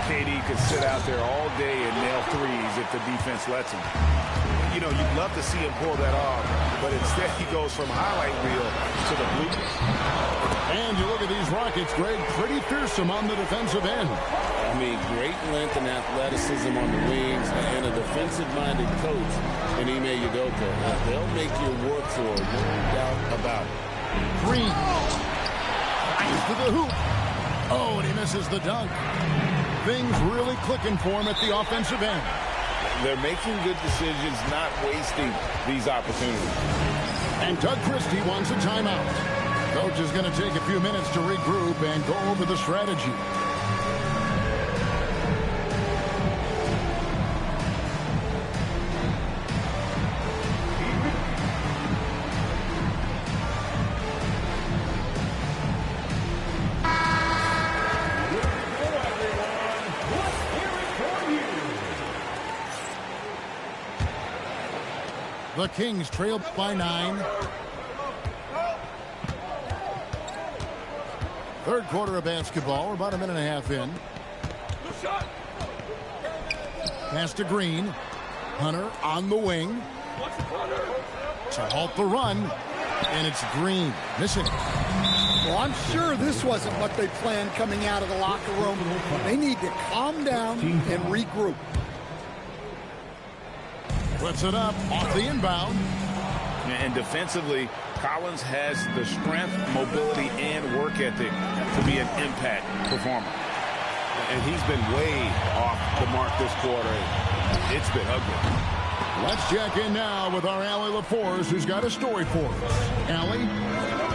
KD could sit out there all day and nail threes if the defense lets him. You know, you'd love to see him pull that off, but instead he goes from highlight reel to the bloopers. And you look at these Rockets, Greg, pretty fearsome on the defensive end. I mean, great length and athleticism on the wings, and a defensive-minded coach in Ime Udoka. They'll make you work for it, no doubt about it. Green. Eyes to the hoop. Oh, and he misses the dunk. Things really clicking for him at the offensive end. They're making good decisions, not wasting these opportunities. And Doug Christie wants a timeout. Coach is going to take a few minutes to regroup and go over the strategy. The Kings trail by 9. Third quarter of basketball. We're about a minute and a half in. Pass to Green. Hunter on the wing. To halt the run. And it's Green. Missing. Well, I'm sure this wasn't what they planned coming out of the locker room. They need to calm down and regroup. Puts it up off the inbound. And defensively, Collins has the strength, mobility, and work ethic to be an impact performer. And he's been way off the mark this quarter. It's been ugly. Let's check in now with our Allie LaForce, who's got a story for us. Allie?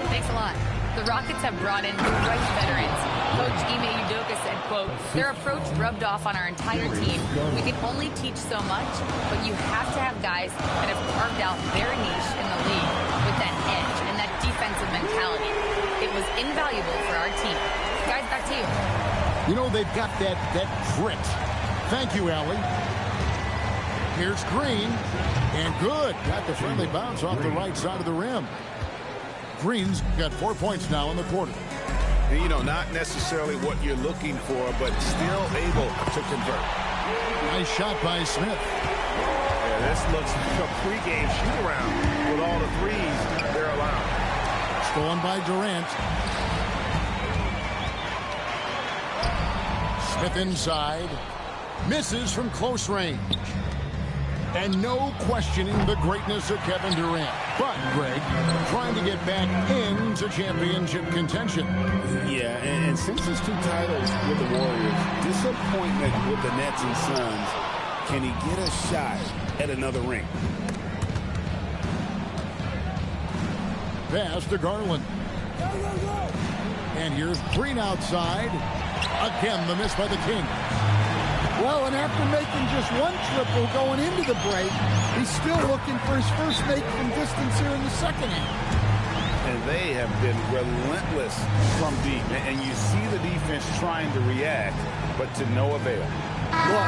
Thanks a lot. The Rockets have brought in great veterans. Coach Ime Udoka said, quote, their approach rubbed off on our entire team. We can only teach so much, but you have to have guys that have carved out their niche in the league with that edge and that defensive mentality. It was invaluable for our team. Guys, back to you. You know, they've got that grit. Thank you, Allie. Here's Green. And good. Got the friendly bounce off the right side of the rim. Green's got 4 points now in the quarter. You know, not necessarily what you're looking for, but still able to convert. Nice shot by Smith. Yeah, this looks like a pregame shoot-around with all the threes they're allowed. Stolen by Durant. Smith inside. Misses from close range. And no questioning the greatness of Kevin Durant. But, Greg, trying to get back into championship contention. Yeah, and since his 2 titles with the Warriors, disappointment with the Nets and Suns, can he get a shot at another ring? Pass to Garland. And here's Green outside. Again, the miss by the Kings. Well, and after making just 1 triple going into the break, he's still looking for his first make from distance here in the second half. And they have been relentless from deep. And you see the defense trying to react, but to no avail. Look,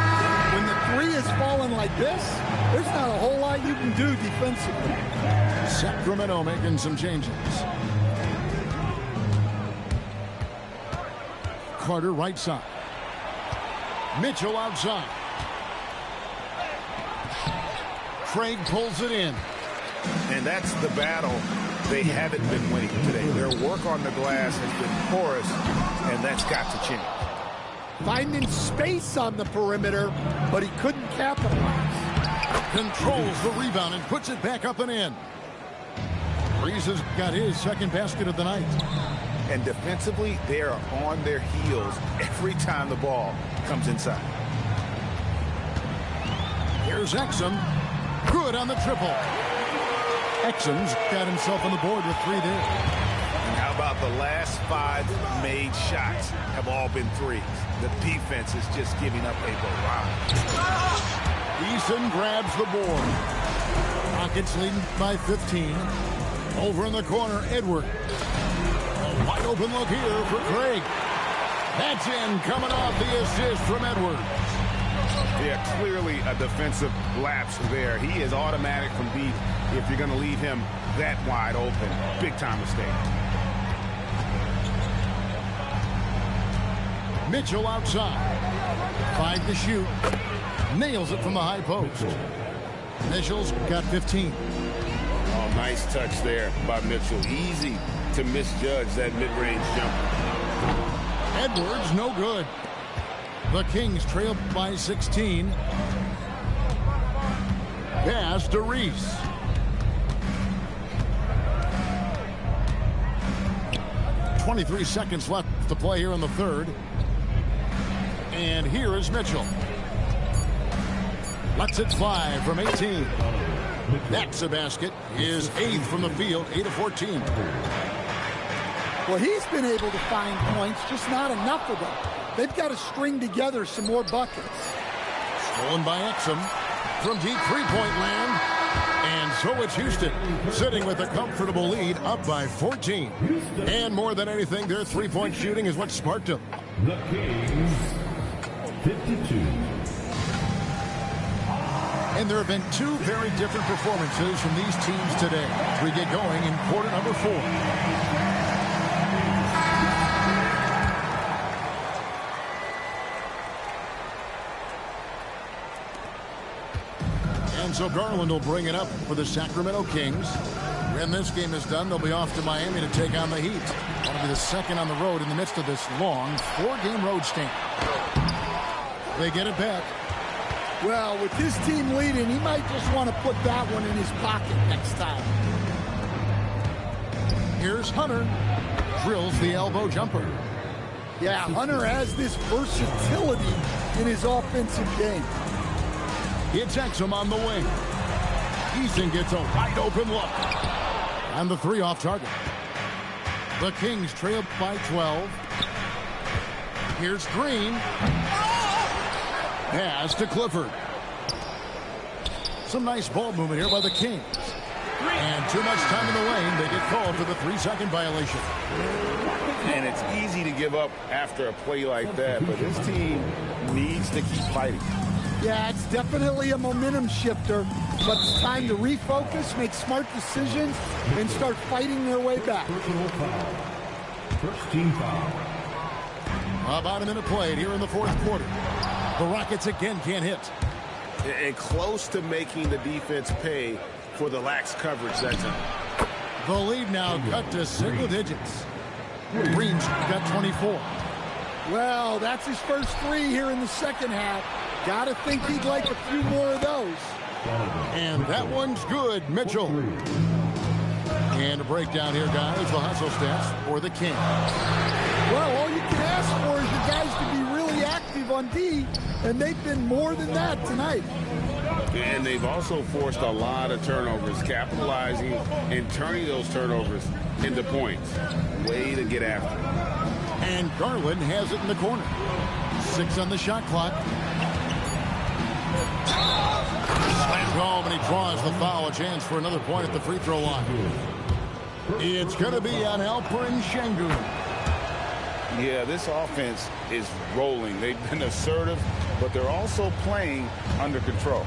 when the 3 is falling like this, there's not a whole lot you can do defensively. Sacramento making some changes. Carter right side. Mitchell outside. Craig pulls it in. And that's the battle they haven't been winning today. Their work on the glass has been porous, and that's got to change. Finding space on the perimeter, but he couldn't capitalize. Controls the rebound and puts it back up and in. Breeze has got his second basket of the night. And defensively, they are on their heels every time the ball comes inside. Here's Exum. Good Good on the triple. Exum's got himself on the board with 3 there. And how about the last 5 made shots have all been threes? The defense is just giving up a barrage. Eason grabs the board. Rockets leading by 15. Over in the corner, Edward. A wide open look here for Craig. That's in, coming off the assist from Edwards. Yeah, clearly a defensive lapse there. He is automatic from deep if you're going to leave him that wide open. Big time mistake. Mitchell outside. 5 to shoot. Nails it from the high post. Mitchell's got 15. Oh, nice touch there by Mitchell. Easy to misjudge that mid-range jumper. Edwards, no good. The Kings trail by 16. Pass to Reese. .23 seconds left to play here in the third. And here is Mitchell. Lets it fly from 18. That's a basket. His 8th from the field, 8 of 14. Well, he's been able to find points, just not enough of them. They've got to string together some more buckets. Stolen by Exum from deep three-point land. And so it's Houston, sitting with a comfortable lead, up by 14. And more than anything, their three-point shooting is what sparked them. The Kings, 52. And there have been 2 very different performances from these teams today as we get going in quarter number 4. And so Garland will bring it up for the Sacramento Kings. When this game is done, they'll be off to Miami to take on the Heat. That'll be the second on the road in the midst of this long 4-game road stint. They get it back. Well, with his team leading, he might just want to put that one in his pocket next time. Here's Hunter. Drills the elbow jumper. Yeah, Hunter has this versatility in his offensive game. It's Exum on the wing. Eason gets a wide open look. And the 3 off target. The Kings trail by 12. Here's Green. Pass to Clifford. Some nice ball movement here by the Kings. And too much time in the lane. They get called for the 3-second violation. And it's easy to give up after a play like that, but this team needs to keep fighting. Yeah, it's definitely a momentum shifter, but it's time to refocus, make smart decisions, and start fighting their way back. Personal foul. First team foul. About a minute played here in the fourth quarter. The Rockets again can't hit. And close to making the defense pay for the lax coverage that time. The lead now cut to single digits. Green's got 24. Well, that's his first 3 here in the second half. Gotta think he'd like a few more of those. And that one's good, Mitchell. And a breakdown here, guys. The hustle stats for the Kings. Well, all you can ask for is your guys to be really active on D, and they've been more than that tonight. And they've also forced a lot of turnovers, capitalizing and turning those turnovers into points. Way to get after it. And Garland has it in the corner. 6 on the shot clock. Slam home, and he draws the foul. A chance for another point at the free throw line. It's going to be on Alperen Şengün. Yeah, this offense is rolling. They've been assertive, but they're also playing under control.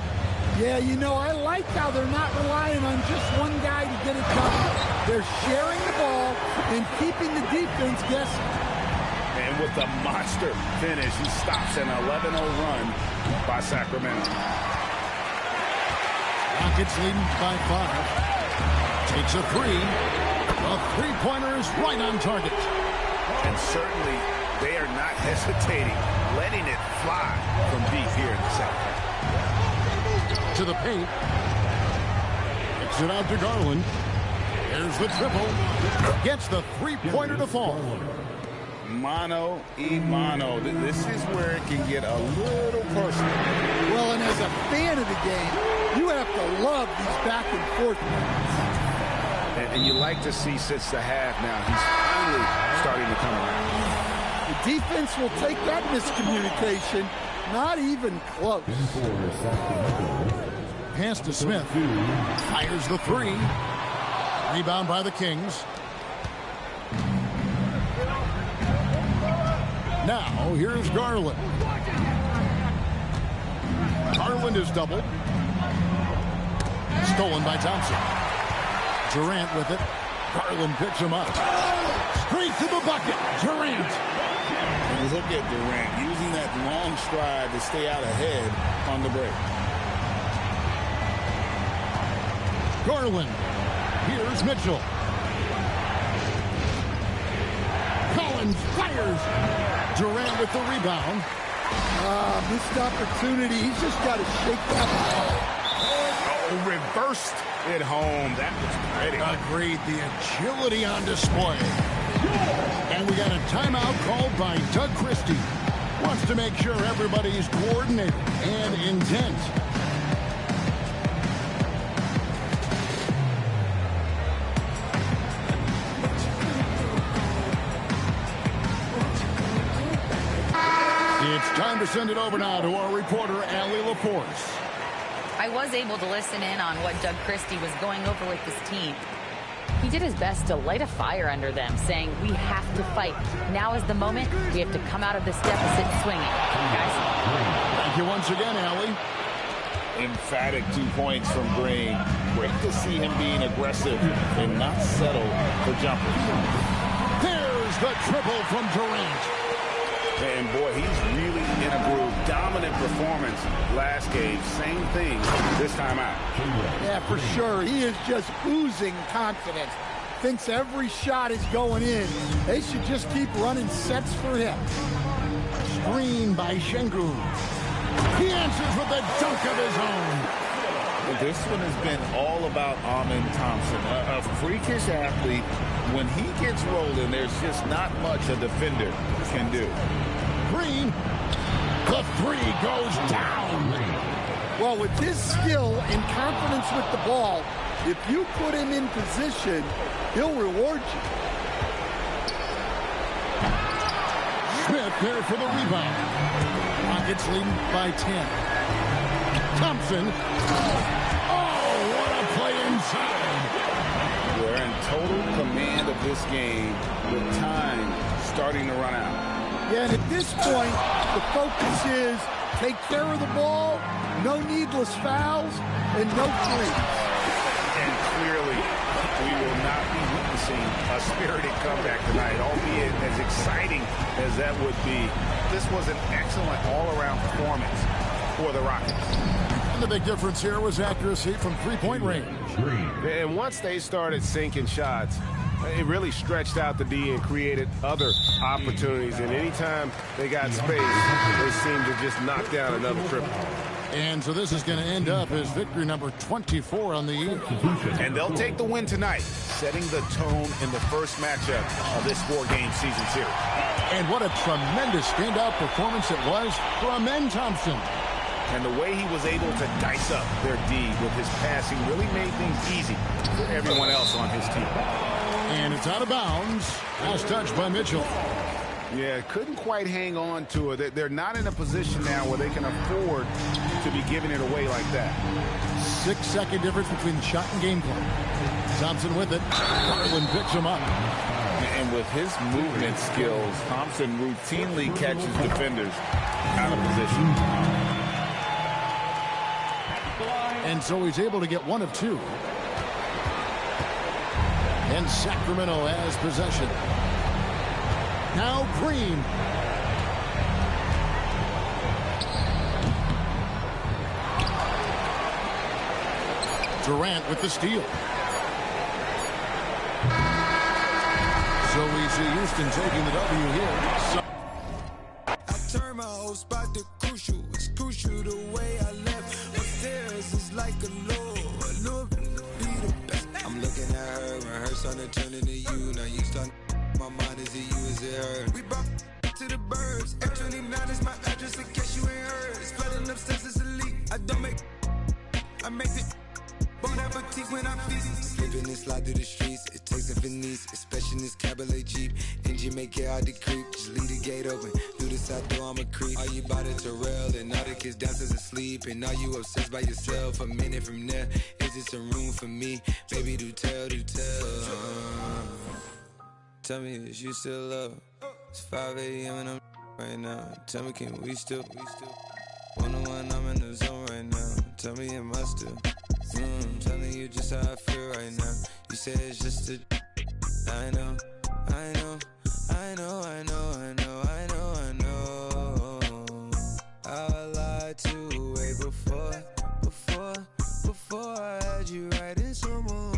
Yeah, you know, I like how they're not relying on just one guy to get it done. They're sharing the ball and keeping the defense guessing. And with the monster finish, he stops an 11-0 run by Sacramento. Rockets leading by 5. Takes a 3. A three-pointer is right on target. And certainly they are not hesitating, letting it fly from deep here in the second half. To the paint. Kicks it out to Garland. There's the triple. Gets the three-pointer to fall. mano a mano. This is where it can get a little personal. Well, and as a fan of the game, you have to love these back and forth moments. And you like to see since the half now, he's finally starting to come around. The defense will take that miscommunication. Not even close. Pass to Smith. Fires the three. Rebound by the Kings. Now, here's Garland. Garland is doubled. Stolen by Thompson. Durant with it. Garland picks him up. Straight to the bucket. Durant. And look at Durant using that long stride to stay out ahead on the break. Garland. Here's Mitchell. Collins fires. Durant with the rebound. Missed opportunity. He's just got to shake that ball. Oh, reversed it home. That was pretty. Agreed. The agility on display. And we got a timeout called by Doug Christie. Wants to make sure everybody's coordinated and intent. It's time to send it over now to our reporter, Allie LaForce. I was able to listen in on what Doug Christie was going over with this team. He did his best to light a fire under them, saying, we have to fight. Now is the moment. We have to come out of this deficit swinging. Guys. Thank you once again, Allie. Emphatic 2 points from Green. Great to see him being aggressive and not settle for jumpers. There's the triple from Durant. And boy, he's really in a groove. Dominant performance last game. Same thing this time out. Yeah, for sure. He is just oozing confidence. Thinks every shot is going in. They should just keep running sets for him. Screen by Şengün. He answers with a dunk of his own. This one has been all about Amen Thompson, a freakish athlete. When he gets rolling, there's just not much a defender can do. Green, the three goes down. Well, with his skill and confidence with the ball, if you put him in position, he'll reward you. Smith there for the rebound. Rockets leading by 10. Thompson. Oh, what a play inside. They're in total command of this game with time starting to run out. Yeah, and at this point, the focus is take care of the ball, no needless fouls, and no threes. And clearly, we will not be witnessing a spirited comeback tonight, albeit as exciting as that would be. This was an excellent all-around performance for the Rockets. And the big difference here was accuracy from three-point range. And once they started sinking shots, it really stretched out the D and created other opportunities. And anytime they got space, they seemed to just knock down another triple. And so this is going to end up as victory number 24 on the year. And they'll take the win tonight, setting the tone in the first matchup of this 4-game season series. And what a tremendous standout performance it was for Amen Thompson. And the way he was able to dice up their D with his passing really made things easy for everyone else on his team. And it's out of bounds. Last touch by Mitchell. Yeah, couldn't quite hang on to it. They're not in a position now where they can afford to be giving it away like that. 6-second difference between shot and game clock. Thompson with it. Garland picks him up. And with his movement skills, Thompson routinely catches defenders out of position. And so he's able to get one of two. And Sacramento has possession. Now Green. Durant with the steal. So we see Houston taking the W here. So I turn my whole spot to crucial. It's crucial the way I left. Upstairs is like a look, be the best. I'm looking at her and her son turning to you. Now you start, my mind is to you. does it hurt? We brought to the burbs. F29 is my address in case you ain't heard. It's flooding upstairs, it's elite. I make it. Bon appetit when I feast. Slipping and slide through the streets. It takes a finesse, especially in this Cabriolet Jeep. Engine make it hard to creep. Just leave the gate open. Through the side door, I'm a creep. Are you by the Terrell? And all the kids downstairs asleep. And are you obsessed by yourself? A minute from there, is there some room for me? Baby, do tell. Tell me, is you still up? It's 5 a.m. and I'm right now. Tell me, can we still? One-on-one, I'm in the zone right now. Tell me, am I still? Telling you just how I feel right now. You say it's just a. I know. I lied to way before I had you right in someone.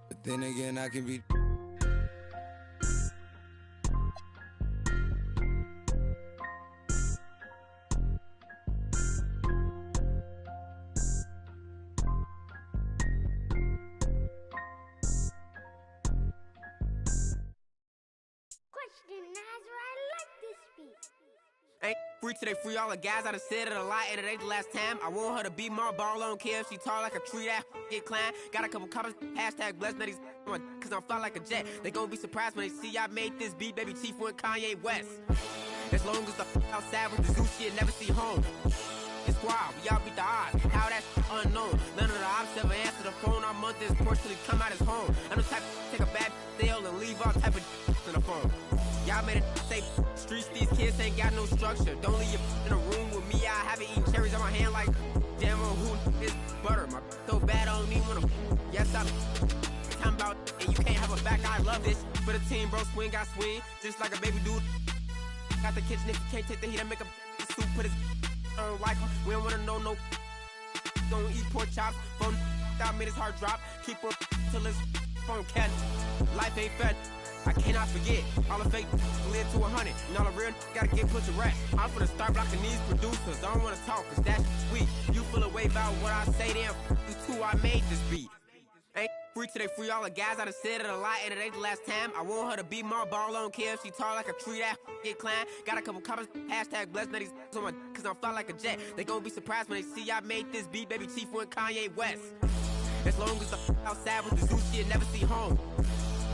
But then again, I can be. Ain't free today, free all the guys. I done said it a lot, and it ain't the last time. I want her to be my ball on care. She tall like a tree that get climbed. Got a couple comments, hashtag blessed, now these cause I'm fly like a jet. They gon' be surprised when they see I made this beat, baby Chief went Kanye West. As long as the outside with the zoo shit, never see home. It's wild, we all beat the odds. How that's unknown. None of the ops ever answer the phone. Our month is poor till he come out his home. I'm the type to take a bad deal and leave all type of in the phone. Y'all made it safe. Streets, these kids ain't got no structure. Don't leave you in a room with me. I haven't eaten cherries on my hand like damn on who is butter. My so bad I don't even wanna. Yes, I'm talking about and you can't have a back. I love this. For the team, bro, swing, got swing. Just like a baby dude. Got the kitchen if you can't take the heat. I make a soup, put his I don't like him. We don't wanna know no. Don't eat pork chops. Phone out, made his heart drop. Keep her till his phone catch. Life ain't fed. I cannot forget, all the fake live to 100, and all the real gotta get put to rest. I'm finna start blocking these producers, I don't wanna talk, cause that's weak. You feel a way about what I say, damn, you too, I made this beat. Ain't free today, free all the guys, I done said it a lot, and it ain't the last time. I want her to be my ball on care, if she tall like a tree that get climbed. Got a couple comments, hashtag blessed, now these on my, cause I'm fly like a jet. They gon' be surprised when they see I made this beat, baby Chief went Kanye West. As long as the outside with the zoo shit, never see home.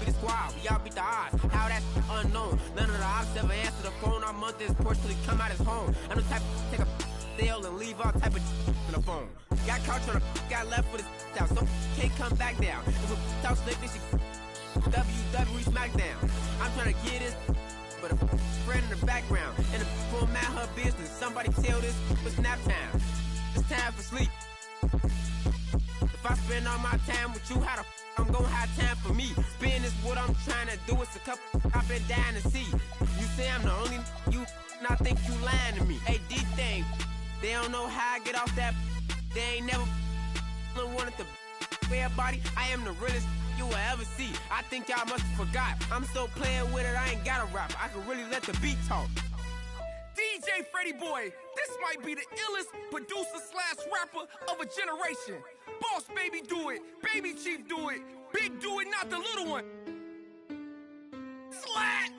The squad, we all beat the odds. How that's unknown. None of the ops ever answer the phone. Our month is poor till he come out his home. I'm the type to take a deal and leave all type of in the phone. Got caught trying to got left for this out, so can't come back down. If a talk slick, this shit WWE SmackDown. I'm trying to get this, but a friend in the background. And the phone mad her business. Somebody tell this it's nap time. It's time for sleep. If I spend all my time with you, how the I'm gonna have time for me. Spin is what I'm trying to do. It's a couple I've been dying to see. You say I'm the only you, and I think you lying to me. Hey, D-Thing, they don't know how I get off that. They ain't never wanted to bare body. I am the realest you will ever see. I think y'all must have forgot. I'm still playing with it, I ain't got a rap. I can really let the beat talk. DJ Freddie Boy, this might be the illest producer/rapper of a generation. Boss Baby do it, Baby Chief do it, Big do it, not the little one. Slat!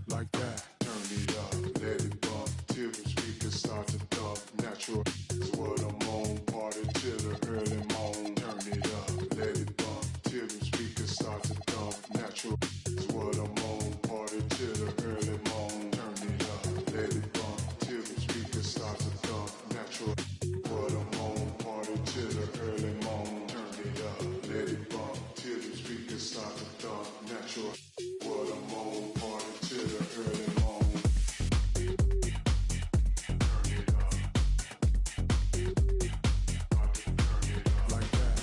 Like that, turn it up, let it bump till the speakers start to thump. Natural is what I'm on, party till the early morn. Turn it up, let it bump till the speakers start to thump. Natural is what I'm on, party till the early morn. Turn it up, let it bump till the speakers start to thump. Natural what I'm on, party till the early morn. Turn it up, let it bump till the speakers start to thump. Natural what I'm on, party till the early morn. Like that.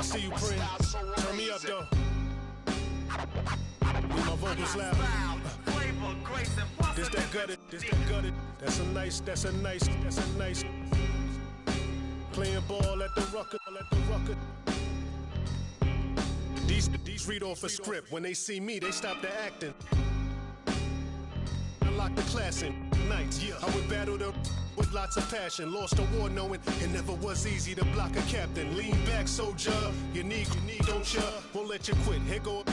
see you, Prin. Turn me up, though. Need my vocals loud. This that gutted. That's a nice. Playing ball at the rucker. These read off a script. When they see me, they stop their acting. I lock the class in nights. I would battle them with lots of passion. Lost a war knowing it never was easy to block a captain. Lean back, soldier. You need, don't ya? Won't let you quit. Here go.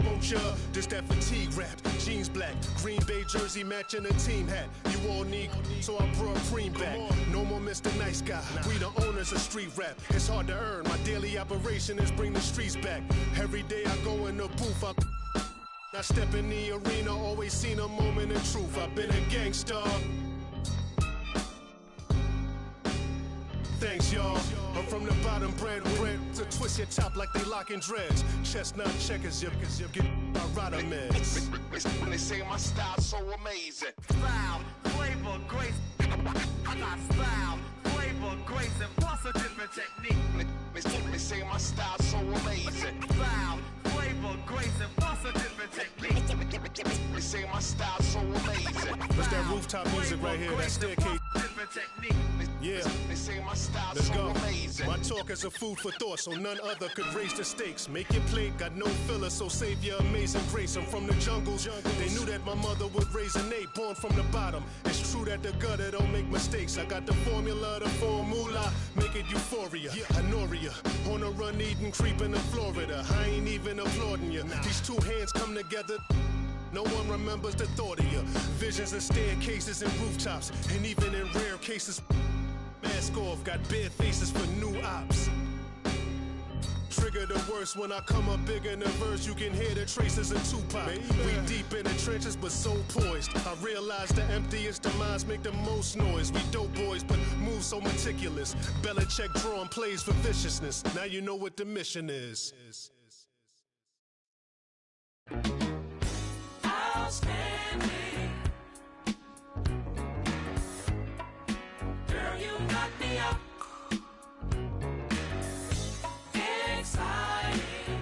Won't ya? This that fatigue rap. Jeans black, Green Bay jersey matching a team hat. You all need, so I brought cream back. No more Mr. Nice Guy. We the owners of street rap. It's hard to earn. My daily operation is bring the streets back. Every day I go in the booth. I step in the arena. Always seen a moment of truth. I've been a gangster. Thanks, y'all. I'm from the bottom, bread to twist your top like they locking dreads. Chestnut checkers, you get my rider meds. When they say my style so amazing. Style, flavor, grace. I got style, flavor, grace, and plus a different technique. They say my style so amazing. Style, flavor, grace, and plus a different technique. They say my style so amazing. What's that rooftop music right here? That staircase. Yeah. They say my style Let's so go. amazing. My talk is a food for thought, so none other could raise the stakes. Make your plate, got no filler, so save your amazing grace. I'm from the jungles. They knew that my mother would raise an 8, born from the bottom. It's true that the gutter don't make mistakes. I got the formula, make it euphoria. Honoria, on a run eating, creeping in Florida. I ain't even applauding you. These two hands come together. No one remembers the thought of you. Visions of staircases and rooftops, and even in rare cases, mask off, got bare faces for new ops. Trigger the worst when I come up big in the verse. You can hear the traces of Tupac. We deep in the trenches, but so poised. I realize the emptiest demise make the most noise. We dope boys, but move so meticulous. Belichick drawing plays for viciousness. Now you know what the mission is. Outstanding. Girl, you knock me up. Exciting.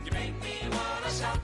You make me wanna shout.